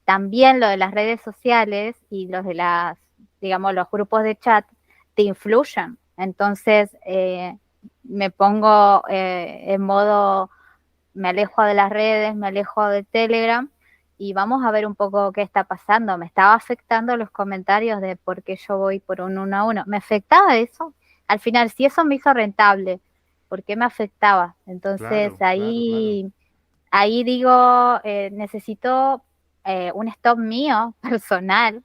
D: también lo de las redes sociales y los de digamos, los grupos de chat te influyen. Entonces, me pongo en modo, me alejo de las redes, me alejo de Telegram y vamos a ver un poco qué está pasando. Me estaba afectando los comentarios de por qué yo voy por un 1 a 1. ¿Me afectaba eso? Al final, si eso me hizo rentable, ¿por qué me afectaba? Entonces,
C: Claro, claro, claro.
D: ahí digo, necesito un stop mío personal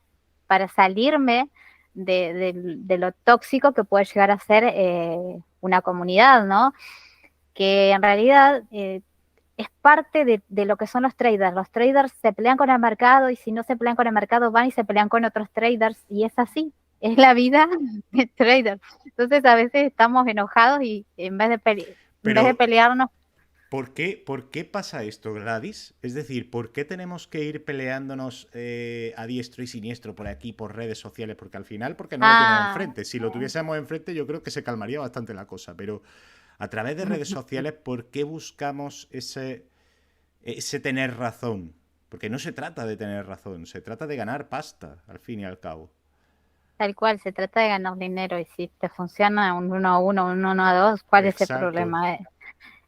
D: para salirme de lo tóxico que puede llegar a ser una comunidad, ¿no? Que en realidad es parte de lo que son los traders. Los traders se pelean con el mercado y si no se pelean con el mercado van y se pelean con otros traders y es así. Es la vida de trader. Entonces a veces estamos enojados y en vez de
C: Pero,
D: pelearnos,
C: por qué pasa esto, Gladys? Es decir, ¿por qué tenemos que ir peleándonos a diestro y siniestro por aquí, por redes sociales? Porque al final, porque no lo tienen
D: ah,
C: enfrente. Si lo tuviésemos enfrente, yo creo que se calmaría bastante la cosa. Pero a través de redes sociales, ¿por qué buscamos ese tener razón? Porque no se trata de tener razón, se trata de ganar pasta, al fin y al cabo.
D: Tal cual, se trata de ganar dinero y si te funciona un 1 a 1, un 1 a 2, ¿cuál es el
C: Exacto.
D: problema?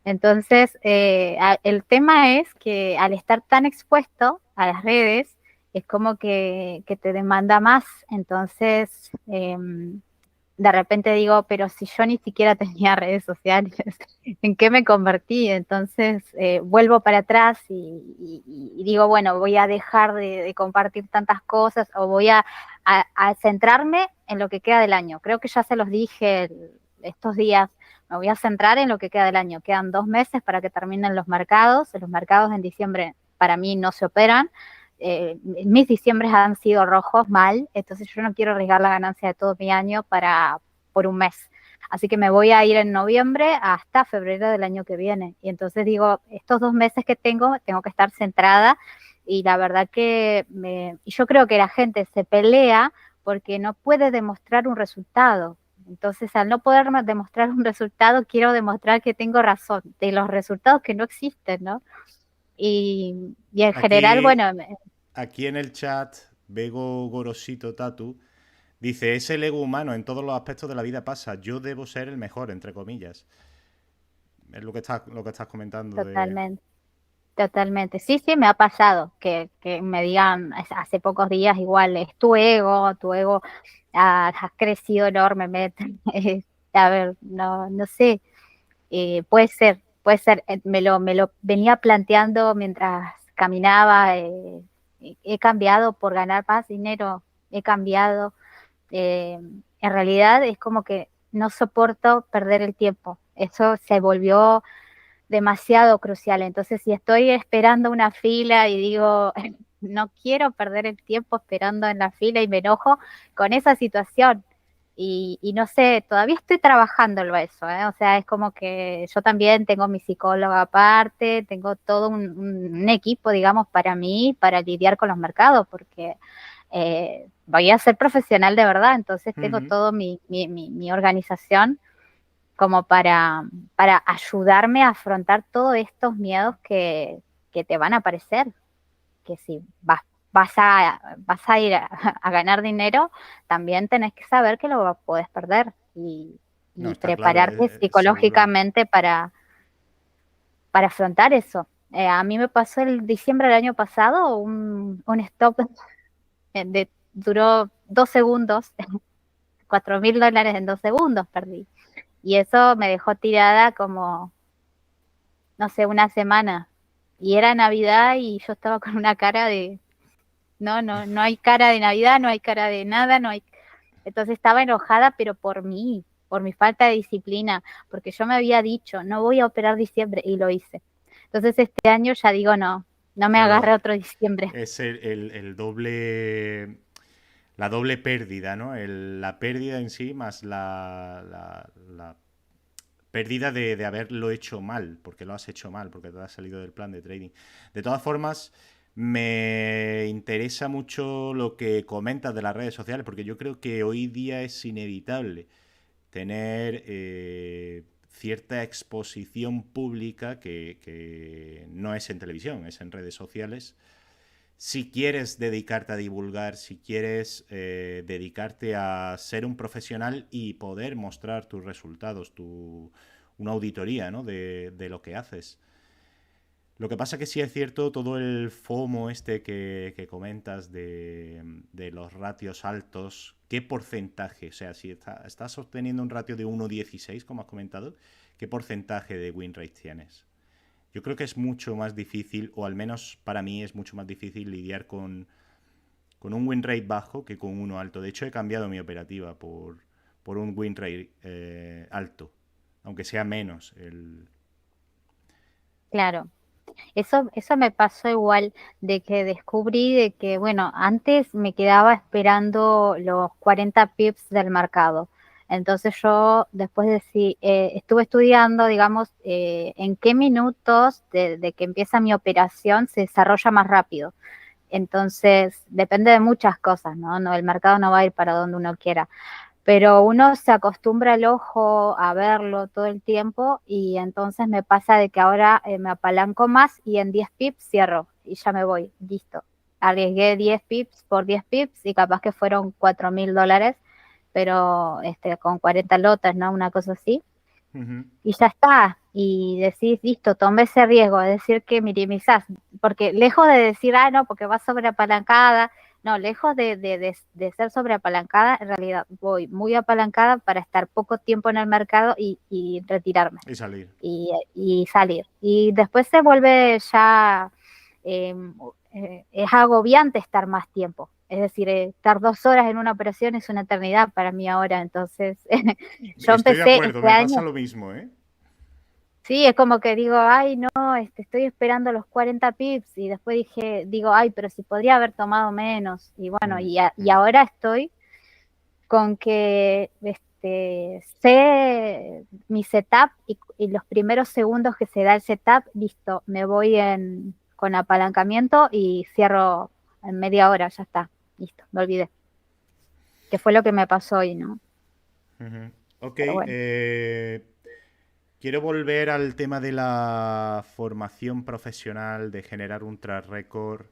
D: Entonces, el tema es que al estar tan expuesto a las redes, es como que te demanda más. Entonces, de repente digo, pero si yo ni siquiera tenía redes sociales, ¿en qué me convertí? Entonces, vuelvo para atrás y digo, bueno, voy a dejar de compartir tantas cosas o voy a centrarme en lo que queda del año. Creo que ya se los dije estos días, me voy a centrar en lo que queda del año. Quedan 2 meses para que terminen los mercados. Los mercados en diciembre para mí no se operan. Mis diciembres han sido rojos, mal, entonces yo no quiero arriesgar la ganancia de todo mi año por un mes. Así que me voy a ir en noviembre hasta febrero del año que viene. Y entonces digo, estos 2 meses que tengo que estar centrada. Y la verdad que y yo creo que la gente se pelea porque no puede demostrar un resultado. Entonces, al no poder demostrar un resultado, quiero demostrar que tengo razón de los resultados que no existen, ¿no? Y en general,
C: Aquí,
D: bueno,
C: aquí en el chat, Bego Gorosito Tatu dice, es el ego humano, en todos los aspectos de la vida pasa, yo debo ser el mejor, entre comillas. Es lo que estás comentando de...
D: totalmente, totalmente. Sí, sí, me ha pasado que me digan hace pocos días igual, es tu ego ha crecido enormemente. A ver, no, no sé, puede ser, me lo venía planteando mientras caminaba, he cambiado por ganar más dinero, he cambiado. En realidad es como que no soporto perder el tiempo. Eso se volvió demasiado crucial. Entonces, si estoy esperando una fila y digo, no quiero perder el tiempo esperando en la fila y me enojo con esa situación. Y no sé, todavía estoy trabajándolo eso, ¿eh? O sea, es como que yo también tengo mi psicóloga aparte, tengo todo un equipo, digamos, para mí, para lidiar con los mercados, porque voy a ser profesional de verdad, entonces tengo
C: Ujú.
D: todo mi organización como para ayudarme a afrontar todos estos miedos que te van a aparecer, que si vas a ir a ganar dinero, también tenés que saber que lo puedes perder
C: No,
D: y
C: está claro,
D: prepararte
C: seguro.
D: psicológicamente para afrontar eso. A mí me pasó el diciembre del año pasado un stop duró 2 segundos, $4.000 en 2 segundos perdí. Y eso me dejó tirada como, no sé, una semana. Y era Navidad y yo estaba con una cara de, no, no, no hay cara de Navidad, no hay cara de nada, no hay. Entonces estaba enojada, pero por mí, por mi falta de disciplina, porque yo me había dicho, no voy a operar diciembre y lo hice. Entonces este año ya digo, no, no me
C: Claro,
D: agarre otro diciembre.
C: es el doble, la doble pérdida, ¿no? La pérdida en sí más la pérdida de haberlo hecho mal, porque lo has hecho mal, porque te has salido del plan de trading. De todas formas, me interesa mucho lo que comentas de las redes sociales, porque yo creo que hoy día es inevitable tener cierta exposición pública que no es en televisión, es en redes sociales. Si quieres dedicarte a divulgar, si quieres dedicarte a ser un profesional y poder mostrar tus resultados, una auditoría, ¿no? de lo que haces. Lo que pasa que sí es cierto todo el FOMO este que comentas de los ratios altos, ¿qué porcentaje? O sea, si estás obteniendo un ratio de 1,16, como has comentado, ¿qué porcentaje de win rate tienes? Yo creo que es mucho más difícil, o al menos para mí es mucho más difícil lidiar con un win rate bajo que con uno alto. De hecho, he cambiado mi operativa por un win rate alto, aunque sea menos.
D: Claro. Eso me pasó igual, de que descubrí de que, bueno, antes me quedaba esperando los 40 pips del mercado. Entonces yo después estuve estudiando, digamos, en qué minutos de que empieza mi operación se desarrolla más rápido. Entonces depende de muchas cosas, ¿no? No, el mercado no va a ir para donde uno quiera, pero uno se acostumbra el ojo a verlo todo el tiempo y entonces me pasa de que ahora me apalanco más y en 10 pips cierro y ya me voy, listo. arriesgué 10 pips por 10 pips y capaz que fueron $4.000, pero con 40 lotes, ¿no? Una cosa así.
C: Ujú.
D: Y ya está. Y decís, listo, tomé ese riesgo, es decir, que minimizás. Porque lejos de decir, no, porque va sobreapalancada, no, lejos de ser sobreapalancada, en realidad voy muy apalancada para estar poco tiempo en el mercado y retirarme
C: Y salir.
D: y salir. Y después se vuelve ya, eh, es agobiante estar más tiempo. Es decir, estar 2 horas en una operación es una eternidad para mí ahora. Entonces, yo
C: Estoy de
D: empecé
C: acuerdo,
D: este
C: me pasa
D: año,
C: lo mismo, ¿eh?
D: sí, es como que digo, ay, no, estoy esperando los 40 pips y después digo, ay, pero si podría haber tomado menos. Y bueno, y ahora estoy con que sé mi setup y los primeros segundos que se da el setup, listo, me voy con apalancamiento y cierro en media hora, ya está, listo, me olvidé. Que fue lo que me pasó hoy, ¿no?
C: Ujú. Ok,
D: Pero bueno.
C: quiero volver al tema de la formación profesional, de generar un track record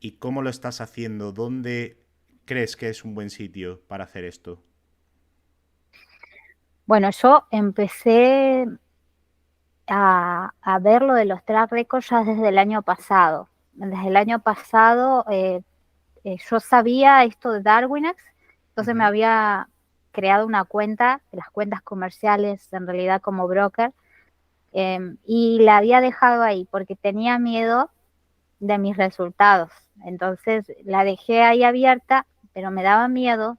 C: y cómo lo estás haciendo. ¿Dónde crees que es un buen sitio para hacer esto?
D: Bueno, yo empecé a ver lo de los track records ya desde el año pasado. Desde el año pasado yo sabía esto de Darwinex, entonces me
C: Ujú.
D: había creado una cuenta, de las cuentas comerciales en realidad como broker, y la había dejado ahí porque tenía miedo de mis resultados. Entonces la dejé ahí abierta, pero me daba miedo.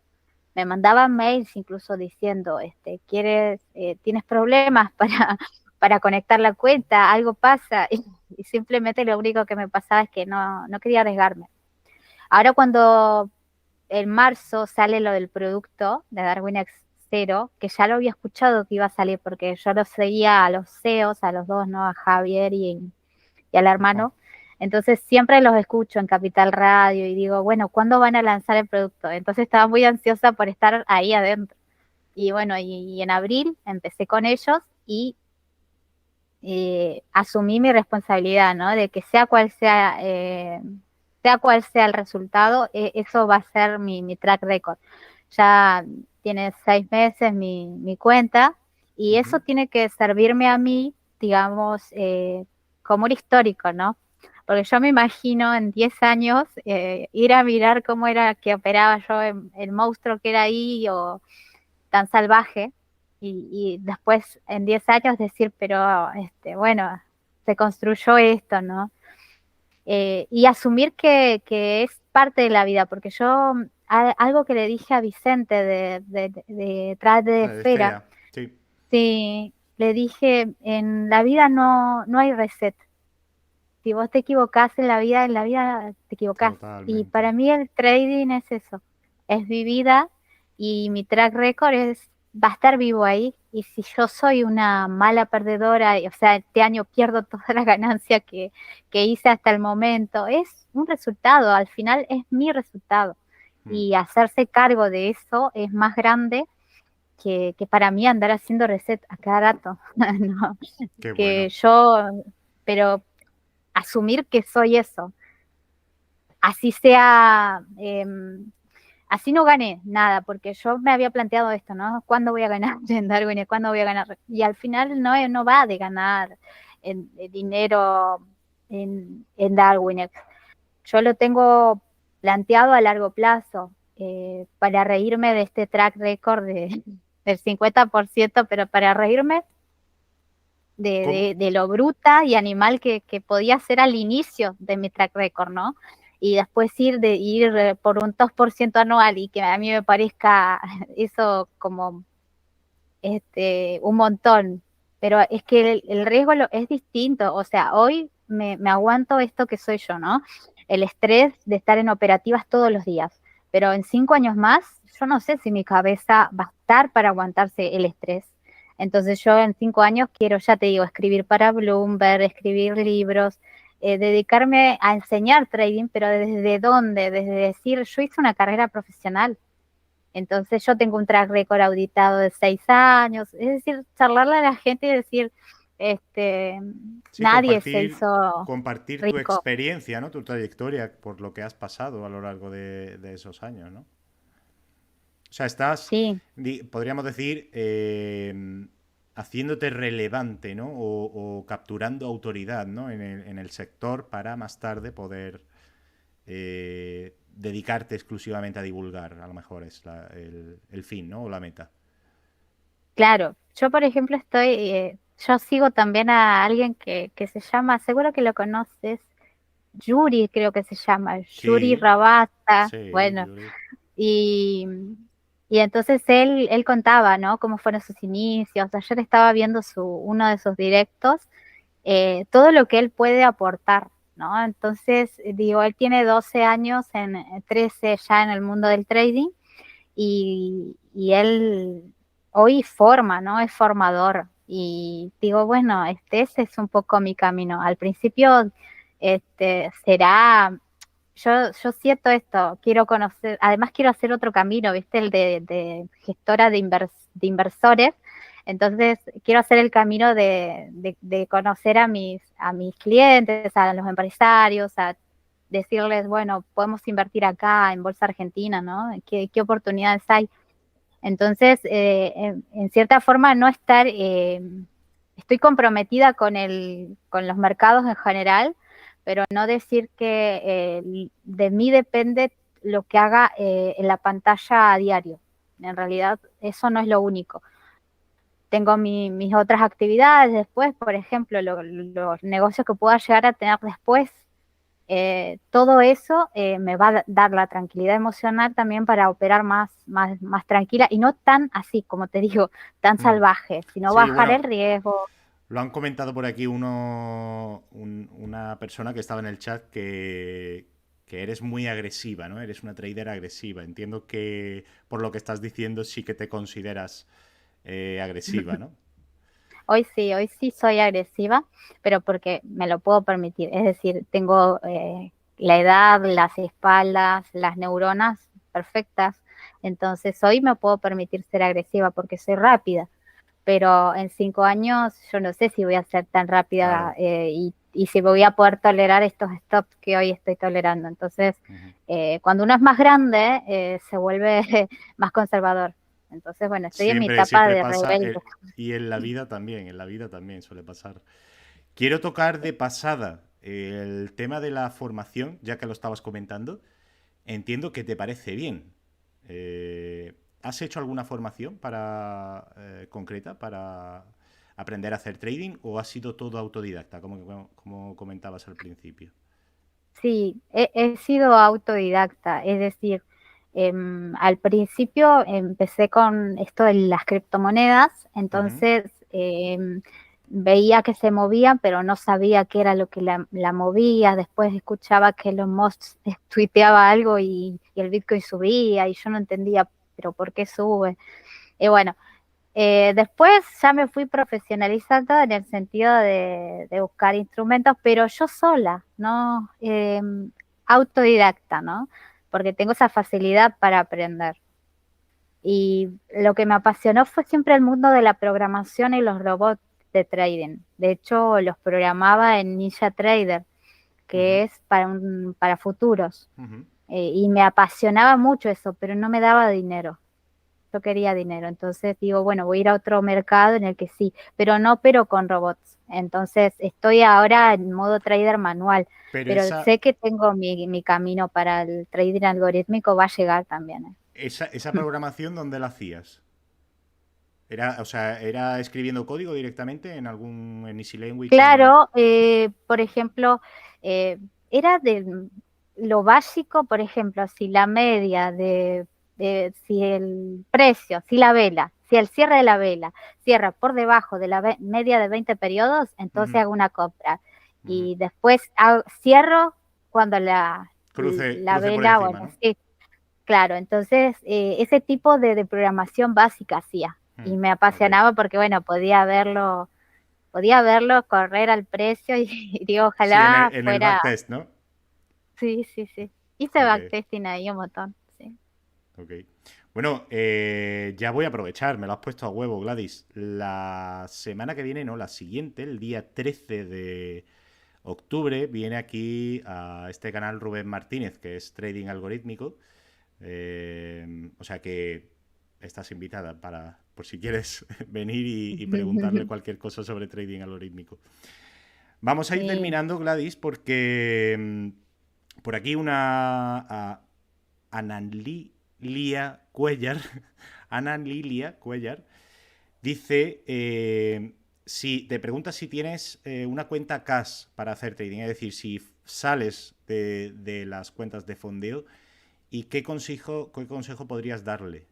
D: Me mandaban mails incluso diciendo, tienes problemas para conectar la cuenta, algo pasa, y simplemente lo único que me pasaba es que no quería arriesgarme. Ahora cuando en marzo sale lo del producto de Darwin X Zero, que ya lo había escuchado que iba a salir porque yo lo seguía a los CEOs, a los dos, ¿no? A Javier y al hermano. Entonces siempre los escucho en Capital Radio y digo, bueno, ¿cuándo van a lanzar el producto? Entonces estaba muy ansiosa por estar ahí adentro. Y bueno, y en abril empecé con ellos y asumí mi responsabilidad, ¿no? De que sea cual sea el resultado, eso va a ser mi track record. Ya tiene 6 meses mi cuenta y eso
C: Ujú.
D: tiene que servirme a mí, digamos, como un histórico, ¿no? Porque yo me imagino en 10 años ir a mirar cómo era que operaba yo, el monstruo que era ahí o tan salvaje y después en 10 años decir, pero bueno, se construyó esto, ¿no? Y asumir que es parte de la vida, porque yo, algo que le dije a Vicente detrás de
C: De
D: Esfera,
C: esfera, sí,
D: sí, le dije, en la vida no hay reset. Si vos te equivocás en la vida te equivocás. Y
C: totalmente.
D: para mí el trading es eso, es mi vida y mi track record va a estar vivo ahí. Y si yo soy una mala perdedora, o sea, este año pierdo toda la ganancia que hice hasta el momento, es un resultado, al final es mi resultado.
C: Mm.
D: Y hacerse cargo de eso es más grande que para mí andar haciendo reset a cada rato. No,
C: Qué
D: que
C: bueno.
D: yo, pero asumir que soy eso. Así sea, así no gané nada, porque yo me había planteado esto, ¿no? ¿Cuándo voy a ganar en Darwin? ¿Y cuándo voy a ganar? Y al final no va de ganar dinero en Darwin. Yo lo tengo planteado a largo plazo, para reírme de este track record del 50%, pero para reírme
C: ¿Cómo?
D: de lo bruta y animal que podía ser al inicio de mi track record, ¿no? Y después ir por un 2% anual y que a mí me parezca eso como un montón. Pero es que el riesgo es distinto. O sea, hoy me aguanto esto que soy yo, ¿no? El estrés de estar en operativas todos los días. Pero en 5 años más, yo no sé si mi cabeza va a estar para aguantarse el estrés. Entonces yo en 5 años quiero, ya te digo, escribir para Bloomberg, escribir libros, dedicarme a enseñar trading, pero ¿desde dónde? Desde decir, yo hice una carrera profesional, entonces yo tengo un track record auditado de 6 años, es decir, charlarle a la gente y decir, este,
C: Sí,
D: nadie se hizo
C: compartir tu
D: rico.
C: experiencia, ¿no? Tu trayectoria por lo que has pasado a lo largo de esos años, ¿no? O sea, estás,
D: Sí,
C: podríamos decir, haciéndote relevante, ¿no? O capturando autoridad, ¿no? En el sector para más tarde poder dedicarte exclusivamente a divulgar, a lo mejor es el fin, ¿no? O la meta.
D: claro. Yo, por ejemplo, yo sigo también a alguien que se llama, seguro que lo conoces, Yuri, creo que se llama, Yuri
C: Sí,
D: Rabasta.
C: sí,
D: Bueno,
C: Yuri.
D: y, y entonces él contaba, ¿no? Cómo fueron sus inicios. Ayer estaba viendo uno de sus directos, todo lo que él puede aportar, ¿no? Entonces, digo, él tiene 12 años, 13 ya en el mundo del trading, y él hoy forma, ¿no? Es formador. Y digo, bueno, ese es un poco mi camino. Al principio, será, yo siento esto, quiero conocer, además quiero hacer otro camino, ¿viste? El de gestora de inversores. Entonces, quiero hacer el camino de conocer a mis clientes, a los empresarios, a decirles, bueno, podemos invertir acá en Bolsa Argentina, ¿no? ¿Qué oportunidades hay? Entonces, en cierta forma, no estar, estoy comprometida con los mercados en general, pero no decir que de mí depende lo que haga en la pantalla a diario. En realidad, eso no es lo único. Tengo mis otras actividades después, por ejemplo, los negocios que pueda llegar a tener después. Todo eso me va a dar la tranquilidad emocional también para operar más tranquila y no tan así, como te digo, tan
C: Mm.
D: salvaje, sino
C: Sí,
D: bajar
C: bueno,
D: el riesgo.
C: lo han comentado por aquí una persona que estaba en el chat que eres muy agresiva, ¿no? Eres una trader agresiva. Entiendo que por lo que estás diciendo sí que te consideras agresiva, ¿no?
D: Hoy sí soy agresiva, pero porque me lo puedo permitir. Es decir, tengo la edad, las espaldas, las neuronas perfectas. Entonces hoy me puedo permitir ser agresiva porque soy rápida. Pero en 5 años yo no sé si voy a ser tan rápida
C: Claro.
D: y si voy a poder tolerar estos stops que hoy estoy tolerando. Entonces,
C: Ujú.
D: cuando uno es más grande, se vuelve más conservador. Entonces, bueno, estoy en mi
C: Siempre,
D: etapa
C: siempre
D: de
C: pasa,
D: rebelde.
C: y en la vida también suele pasar. Quiero tocar de pasada el tema de la formación, ya que lo estabas comentando. Entiendo que te parece bien. ¿Has hecho alguna formación concreta para aprender a hacer trading o ha sido todo autodidacta, como comentabas al principio?
D: Sí, he sido autodidacta, es decir, al principio empecé con esto de las criptomonedas,
C: Ujú.
D: entonces veía que se movían, pero no sabía qué era lo que la movía. Después escuchaba que Elon Musk tuiteaba algo y el Bitcoin subía y yo no entendía, pero ¿por qué sube? Y bueno, después ya me fui profesionalizando en el sentido de buscar instrumentos, pero yo sola, ¿no? Autodidacta, ¿no? Porque tengo esa facilidad para aprender. Y lo que me apasionó fue siempre el mundo de la programación y los robots de trading. De hecho, los programaba en Ninja Trader,
C: Ujú.
D: que es para futuros.
C: Ujú.
D: Y me apasionaba mucho eso, pero no me daba dinero. Yo quería dinero, entonces digo, bueno, voy a ir a otro mercado en el que sí, pero con robots. Entonces estoy ahora en modo trader manual,
C: Pero
D: pero sé que tengo mi camino para el trading algorítmico, va a llegar también.
C: esa programación, ¿dónde la hacías? O sea, ¿era escribiendo código directamente en Easy Language?
D: Claro, por ejemplo, eh, era de lo básico, por ejemplo, si la media si el precio, si la vela, si el cierre de la vela cierra por debajo de la media de 20 periodos, entonces
C: Ujú.
D: hago una compra.
C: Ujú.
D: Y después cierro cuando la
C: Cruce por
D: vela,
C: encima,
D: bueno,
C: ¿no?
D: sí, claro. Entonces, ese tipo de programación básica hacía.
C: Mm.
D: Y me
C: Ok.
D: apasionaba porque, bueno, podía verlo correr al precio y digo,
C: Sí,
D: ojalá
C: en el
D: fuera,
C: backtest, ¿no?
D: sí, sí, sí. Hice
C: Ok,
D: backtesting ahí un montón, sí.
C: ok. Bueno, ya voy a aprovechar, me lo has puesto a huevo, Gladys. La semana que viene, no, la siguiente, el día 13 de octubre, viene aquí a este canal Rubén Martínez, que es Trading Algorítmico. O sea que estás invitada para, por si quieres venir y preguntarle cualquier cosa sobre trading algorítmico. Vamos a ir
D: Sí,
C: terminando, Gladys, porque por aquí una Analilia Cuellar, Ana Lilia Cuellar, dice, si te pregunta si tienes una cuenta cash para hacer trading, es decir, si sales de las cuentas de fondeo y qué consejo podrías darle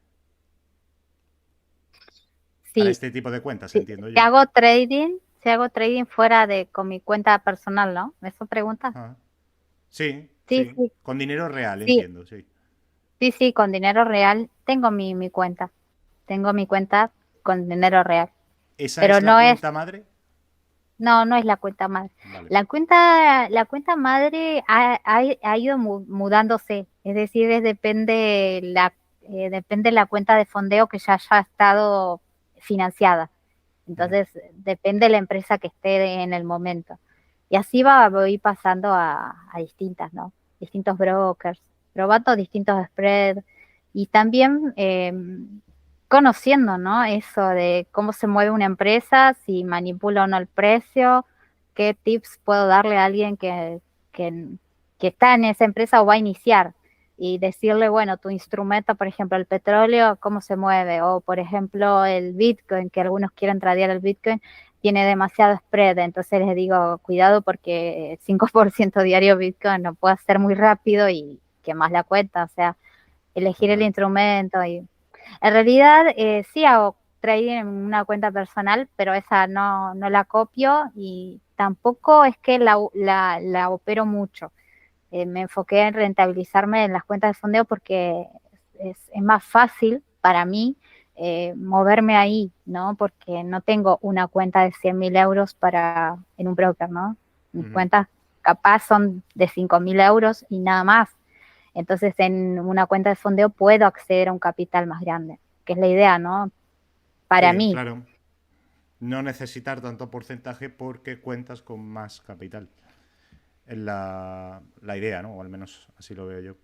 C: para
D: sí.
C: este tipo de cuentas,
D: Si,
C: entiendo
D: si
C: yo.
D: hago trading, si hago trading fuera de con mi cuenta personal, ¿no? ¿Eso preguntas?
C: Ah, sí,
D: Sí,
C: sí,
D: sí,
C: con dinero real,
D: sí,
C: entiendo, sí.
D: sí, sí, con dinero real tengo mi cuenta. Tengo mi cuenta con dinero real.
C: ¿Esa
D: Pero
C: es la
D: no es,
C: cuenta madre?
D: no, no es la cuenta madre.
C: Vale.
D: La cuenta madre ha ido mudándose. Es decir, depende la cuenta de fondeo que ya haya estado financiada.
C: Ujú.
D: Entonces, depende de la empresa que esté en el momento. Y así voy pasando a distintas, ¿no? Distintos brokers, probando distintos spreads y también conociendo, ¿no? Eso de cómo se mueve una empresa, si manipula o no el precio, qué tips puedo darle a alguien que, que está en esa empresa o va a iniciar y decirle, bueno, tu instrumento, por ejemplo, el petróleo, cómo se mueve, o por ejemplo el Bitcoin, que algunos quieren tradear el Bitcoin, tiene demasiado spread, entonces les digo, cuidado porque 5% diario Bitcoin no puede ser muy rápido y que más la cuenta, o sea, elegir el
C: Total.
D: instrumento y en realidad sí hago trading en una cuenta personal, pero esa no la copio y tampoco es que la opero mucho. Me enfoqué en rentabilizarme en las cuentas de fondeo porque es más fácil para mí moverme ahí, ¿no? Porque no tengo una cuenta de 100.000 euros en un broker, ¿no? Mis
C: Ujú.
D: cuentas capaz son de 5.000 euros y nada más. Entonces en una cuenta de fondeo puedo acceder a un capital más grande, que es la idea, ¿no? Para
C: Sí,
D: mí.
C: claro. No necesitar tanto porcentaje porque cuentas con más capital. Es la idea, ¿no? O al menos así lo veo yo.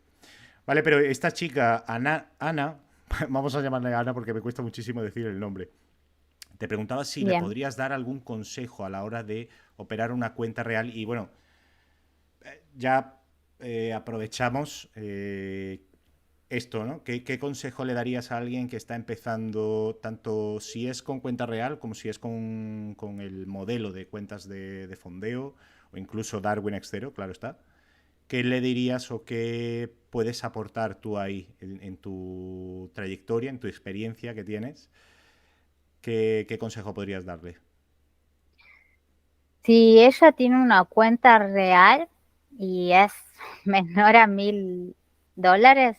C: Vale, pero esta chica, Ana, vamos a llamarle Ana porque me cuesta muchísimo decir el nombre. Te preguntaba si le
D: Bien.
C: podrías dar algún consejo a la hora de operar una cuenta real. Y bueno, ya aprovechamos esto, ¿no? ¿Qué consejo le darías a alguien que está empezando, tanto si es con cuenta real como si es con el modelo de cuentas de fondeo o incluso Darwin X0, claro está? ¿Qué le dirías o qué puedes aportar tú ahí en tu trayectoria, en tu experiencia que tienes? ¿Qué consejo podrías darle?
D: Si ella tiene una cuenta real y es menor a $1.000,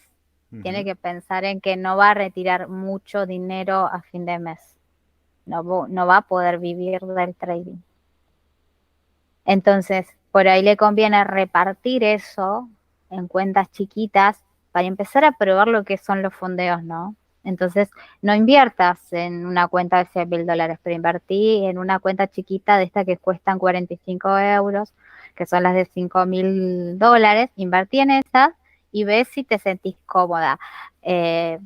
D: tiene
C: Ujú,
D: que pensar en que no va a retirar mucho dinero a fin de mes. No va a poder vivir del trading. Entonces, por ahí le conviene repartir eso en cuentas chiquitas para empezar a probar lo que son los fondeos, ¿no? Entonces, no inviertas en una cuenta de 100.000 dólares, pero invertí en una cuenta chiquita de estas que cuestan 45 euros, que son las de 5.000 dólares. Invertí en esas y ves si te sentís cómoda eh,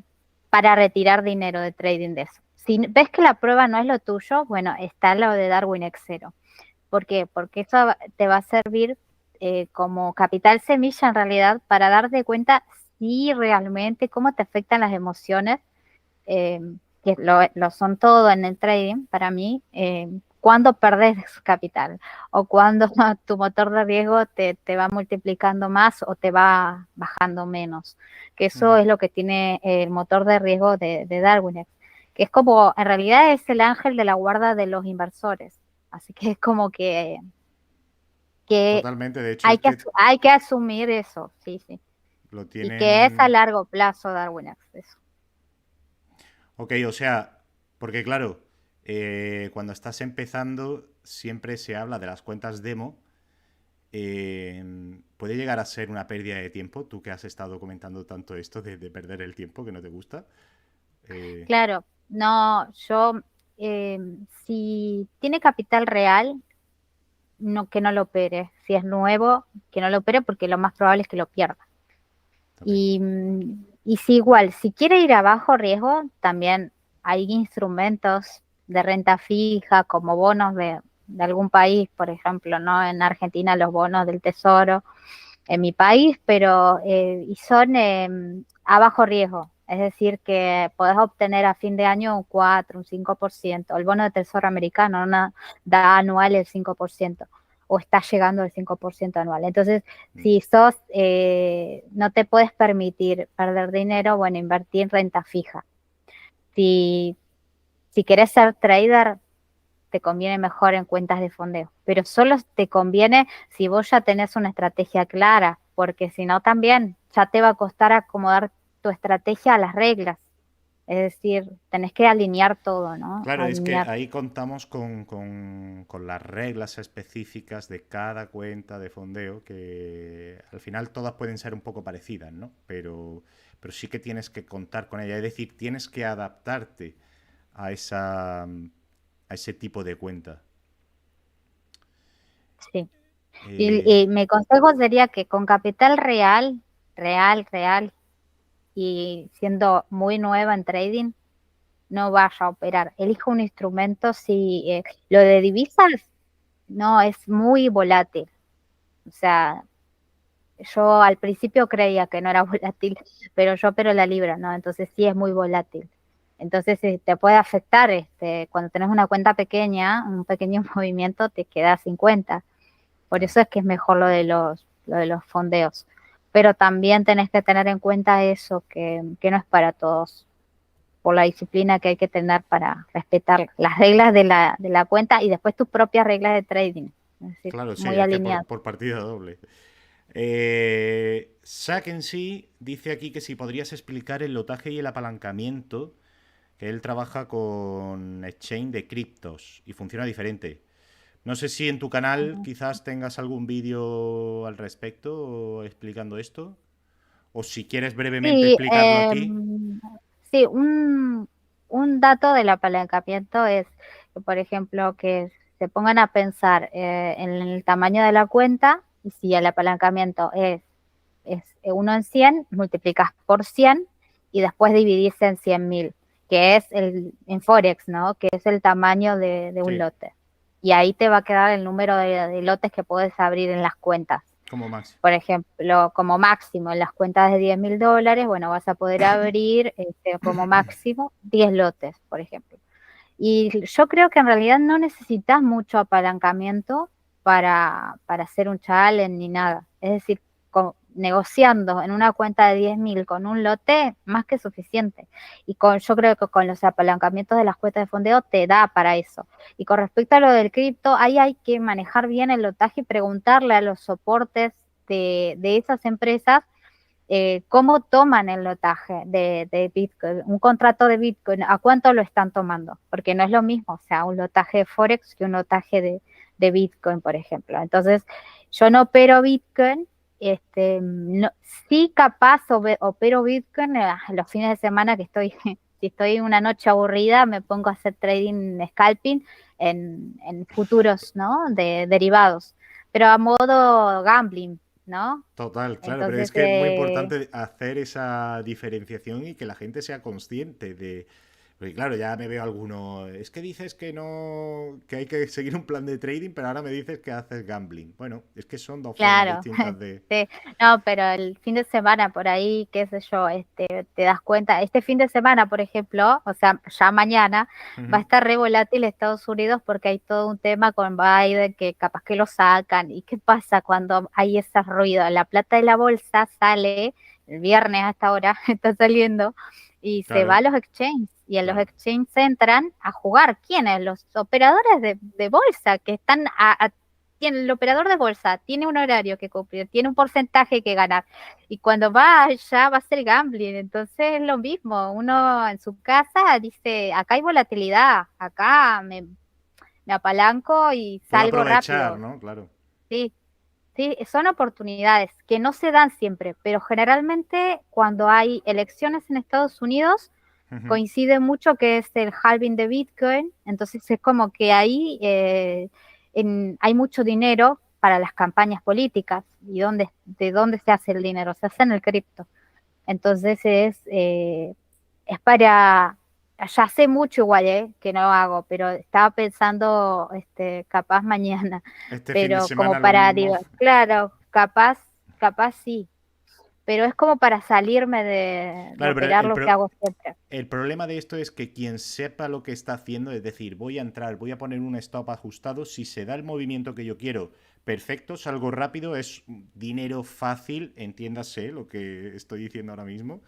D: para retirar dinero de trading de eso. Si ves que la prueba no es lo tuyo, bueno, está lo de Darwin X0. ¿Por qué? Porque eso te va a servir como capital semilla en realidad para darte cuenta si realmente cómo te afectan las emociones, eh, que lo son todo en el trading para mí, cuando perdés capital o cuando tu motor de riesgo te va multiplicando más o te va bajando menos. Que eso
C: ujú.
D: es lo que tiene el motor de riesgo de Darwin, que es como, en realidad es el ángel de la guarda de los inversores. Así que es como que
C: Totalmente, de hecho
D: hay
C: es
D: que,
C: que
D: hay que asumir eso, sí, sí.
C: lo
D: Y que es a
C: tienen.
D: largo plazo Darwin Access.
C: Ok, o sea, porque claro, cuando estás empezando siempre se habla de las cuentas demo ¿puede llegar a ser una pérdida de tiempo? Tú que has estado comentando tanto esto de perder el tiempo que no te gusta.
D: Claro, no, eh, si tiene capital real, no, que no lo opere. Si es nuevo, que no lo opere porque lo más probable es que lo pierda.
C: Ok.
D: Y si igual, si quiere ir a bajo riesgo, también hay instrumentos de renta fija como bonos de algún país, por ejemplo, ¿no? En Argentina los bonos del Tesoro, en mi país, pero y son a bajo riesgo. Es decir, que podés obtener a fin de año un 4, un 5%. El bono de Tesoro americano da anual el 5% o está llegando al 5% anual. Entonces, si sos, no te puedes permitir perder dinero, bueno, invertir en renta fija. Si, si querés ser trader, te conviene mejor en cuentas de fondeo, pero solo te conviene si vos ya tenés una estrategia clara, porque si no también ya te va a costar acomodar tu estrategia a las reglas. Es decir, tenés que alinear todo, ¿no?
C: Claro, es que
D: Alinear.
C: ahí contamos con las reglas específicas de cada cuenta de fondeo, que al final todas pueden ser un poco parecidas, ¿no? Pero sí que tienes que contar con ella, es decir, tienes que adaptarte a ese tipo de cuenta.
D: Sí.
C: Eh,
D: Y mi consejo sería que con capital real, y siendo muy nueva en trading, no vaya a operar. Elija un instrumento si lo de divisas no es muy volátil. O sea, yo al principio creía que no era volátil, pero yo opero la libra, ¿no? Entonces sí es muy volátil. Entonces te puede afectar cuando tenés una cuenta pequeña, un pequeño movimiento te queda sin cuenta. Por
C: claro.
D: eso es que es mejor lo de los fondeos. Pero también tenés que tener en cuenta eso, que no es para todos, por la disciplina que hay que tener para respetar las reglas de la cuenta y después tus propias reglas de trading. Es decir,
C: Claro, sí,
D: muy
C: es que
D: alineado.
C: por partida doble. Sack en sí dice aquí que si podrías explicar el lotaje y el apalancamiento, que él trabaja con exchange de criptos y funciona diferente. No sé si en tu canal quizás tengas algún vídeo al respecto explicando esto, o si quieres brevemente
D: Sí,
C: explicarlo aquí.
D: sí, un dato del apalancamiento es que, por ejemplo, que se pongan a pensar en el tamaño de la cuenta y si el apalancamiento es 1 en 100, multiplicas por 100 y después dividís en 100.000, que es en Forex, ¿no? Que es el tamaño de un
C: Sí,
D: lote. Y ahí te va a quedar el número de lotes que puedes abrir en las cuentas.
C: como máximo.
D: Por ejemplo, como máximo en las cuentas de $10.000, bueno, vas a poder abrir como máximo 10 lotes, por ejemplo. Y yo creo que en realidad no necesitas mucho apalancamiento para hacer un challenge ni nada. Es decir, negociando en una cuenta de 10.000 con un lote, más que suficiente. Y yo creo que con los apalancamientos de las cuentas de fondeo te da para eso. Y con respecto a lo del cripto, ahí hay que manejar bien el lotaje y preguntarle a los soportes de esas empresas cómo toman el lotaje de Bitcoin, un contrato de Bitcoin, a cuánto lo están tomando, porque no es lo mismo, o sea, un lotaje de Forex que un lotaje de Bitcoin, por ejemplo. Entonces, yo no opero Bitcoin, sí capaz opero Bitcoin los fines de semana que estoy, si estoy una noche aburrida, me pongo a hacer trading scalping en futuros, ¿no? De derivados, pero a modo gambling, ¿no?
C: Total, claro, pero
D: Entonces,
C: es que es muy importante hacer esa diferenciación y que la gente sea consciente de... Porque claro, ya me veo alguno... Es que dices que no... que hay que seguir un plan de trading, pero ahora me dices que haces gambling. Bueno, es que son dos formas
D: claro,
C: distintas de...
D: sí, no, pero el fin de semana por ahí, qué sé yo, te das cuenta, este fin de semana, por ejemplo, o sea, ya mañana, va a
C: Ujú.
D: estar re volátil Estados Unidos porque hay todo un tema con Biden que capaz que lo sacan. ¿Y qué pasa cuando hay ese ruido? La plata de la bolsa sale el viernes hasta ahora, está saliendo, y se va
C: Claro,
D: a los exchanges. Y en los
C: claro.
D: exchanges entran a jugar. ¿Quiénes? Los operadores de bolsa que están el operador de bolsa tiene un horario que cumplir, tiene un porcentaje que ganar. Y cuando va allá va a ser gambling. Entonces es lo mismo. Uno en su casa dice, acá hay volatilidad, acá me apalanco y
C: Puedo
D: salgo
C: aprovechar,
D: rápido.
C: ¿no? Claro.
D: Sí, Sí, son oportunidades que no se dan siempre, pero generalmente cuando hay elecciones en Estados Unidos
C: Ujú.
D: coincide mucho que es el halving de Bitcoin, entonces es como que ahí hay mucho dinero para las campañas políticas. ¿Y de dónde se hace el dinero? Se hace en el cripto. Entonces es para, ya hace mucho igual, que no hago, pero estaba pensando, capaz mañana,
C: Este fin de
D: pero como
C: semana lo
D: para,
C: mismo.
D: digo, claro, capaz sí, pero es como para salirme de
C: Claro, pero
D: operar lo que hago siempre.
C: el problema de esto es que quien sepa lo que está haciendo, es decir, voy a entrar, voy a poner un stop ajustado, si se da el movimiento que yo quiero, perfecto, salgo rápido, es dinero fácil, entiéndase lo que estoy diciendo ahora mismo.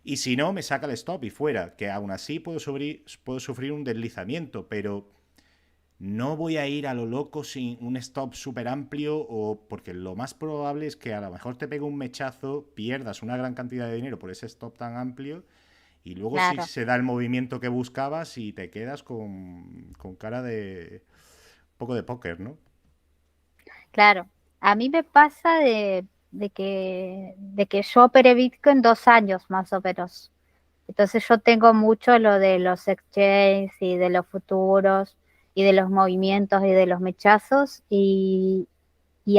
C: Y si no, me saca el stop y fuera, que aún así puedo sufrir un deslizamiento, pero no voy a ir a lo loco sin un stop súper amplio, o porque lo más probable es que a lo mejor te pegue un mechazo, pierdas una gran cantidad de dinero por ese stop tan amplio y luego sí
D: Claro.
C: se da el movimiento que buscabas y te quedas con cara de un poco de póker, ¿no?
D: Claro, a mí me pasa de que yo operé Bitcoin 2 años más o menos. Entonces yo tengo mucho lo de los exchanges y de los futuros y de los movimientos y de los mechazos y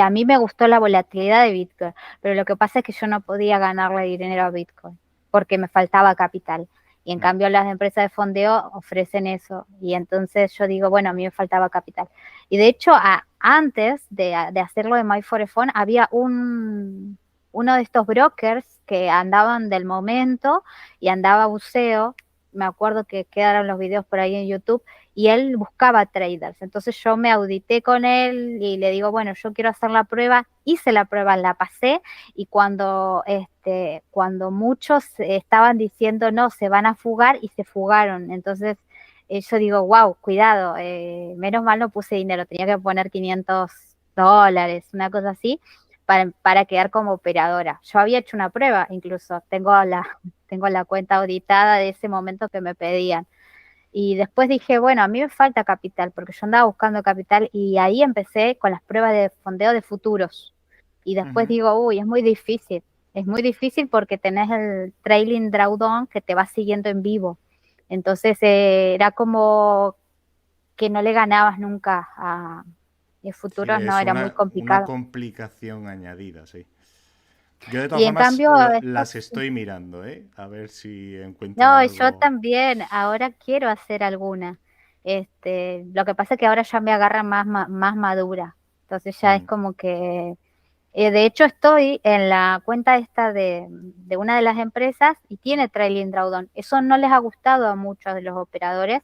D: a mí me gustó la volatilidad de Bitcoin, pero lo que pasa es que yo no podía ganarle dinero a Bitcoin porque me faltaba capital. Y en
C: Mm.
D: cambio las empresas de fondeo ofrecen eso. Y entonces yo digo, bueno, a mí me faltaba capital. Y de hecho, antes de hacerlo de My Phone, había uno de estos brokers que andaban del momento y andaba buceo. Me acuerdo que quedaron los videos por ahí en YouTube y él buscaba traders. Entonces yo me audité con él y le digo, bueno, yo quiero hacer la prueba, hice la prueba, la pasé y cuando muchos estaban diciendo no, se van a fugar y se fugaron. Entonces yo digo, wow, cuidado, menos mal no puse dinero, tenía que poner $500, una cosa así. Para quedar como operadora. Yo había hecho una prueba, incluso tengo la cuenta auditada de ese momento que me pedían. Y después dije, bueno, a mí me falta capital, porque yo andaba buscando capital y ahí empecé con las pruebas de fondeo de futuros. Y después
C: Ujú.
D: digo, uy, es muy difícil porque tenés el trailing drawdown que te va siguiendo en vivo. Entonces era como que no le ganabas nunca a
C: Sí,
D: futuros, no,
C: es
D: era muy
C: una
D: complicado.
C: complicación añadida, sí. Yo de todas
D: Y en
C: formas
D: cambio,
C: las estoy mirando, ¿eh? A ver si encuentro
D: no, yo
C: algo.
D: también, ahora quiero hacer alguna. Lo que pasa es que ahora ya me agarra más madura. Entonces ya es
C: Mm.
D: como que, de hecho estoy en la cuenta esta de una de las empresas y tiene trailing drawdown. Eso no les ha gustado a muchos de los operadores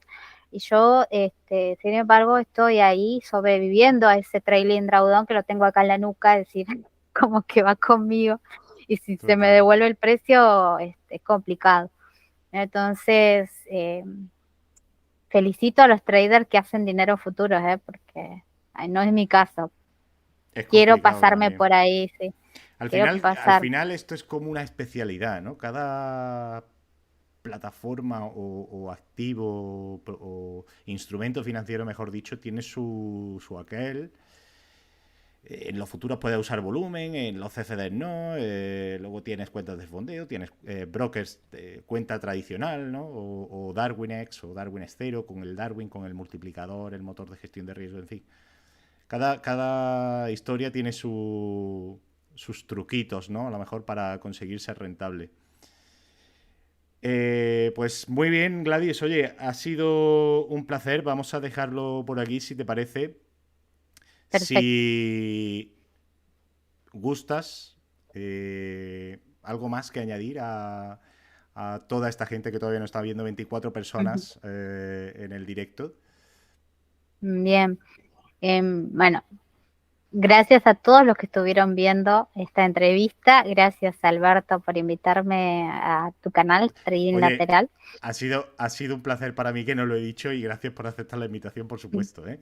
D: y yo, sin embargo, estoy ahí sobreviviendo a ese trailing drawdown que lo tengo acá en la nuca, es decir, como que va conmigo y si se me
C: Total.
D: devuelve el precio, es complicado. Entonces, felicito a los traders que hacen dinero futuros, porque no es mi caso.
C: Es
D: Quiero
C: complicado
D: pasarme
C: también.
D: por ahí, sí. Quiero
C: Al
D: pasar.
C: final esto es como una especialidad, ¿no? Cada plataforma o activo o instrumento financiero, mejor dicho, tiene su aquel. En los futuros puedes usar volumen, en los CFDs no. Luego tienes cuentas de fondeo, tienes brokers de cuenta tradicional, ¿no? O DarwinX o DarwinX Zero con el Darwin, con el multiplicador, el motor de gestión de riesgo, en fin. Cada historia tiene sus truquitos, ¿no? A lo mejor para conseguir ser rentable. Pues muy bien, Gladys. Oye, ha sido un placer. Vamos a dejarlo por aquí, si te parece.
D: Perfecto.
C: Si gustas, algo más que añadir a toda esta gente que todavía no está viendo, 24
D: Ujú.
C: personas en el directo.
D: Bien. Bueno, gracias a todos los que estuvieron viendo esta entrevista. Gracias, Alberto, por invitarme a tu canal, Trading
C: Oye,
D: Lateral.
C: ha sido un placer para mí que no lo he dicho y gracias por aceptar la invitación, por supuesto, ¿eh?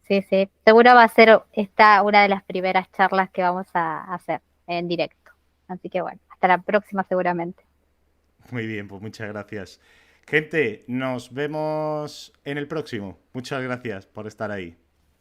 D: Sí, sí. Seguro va a ser esta una de las primeras charlas que vamos a hacer en directo. Así que bueno, hasta la próxima seguramente.
C: Muy bien, pues muchas gracias. Gente, nos vemos en el próximo. Muchas gracias por estar ahí.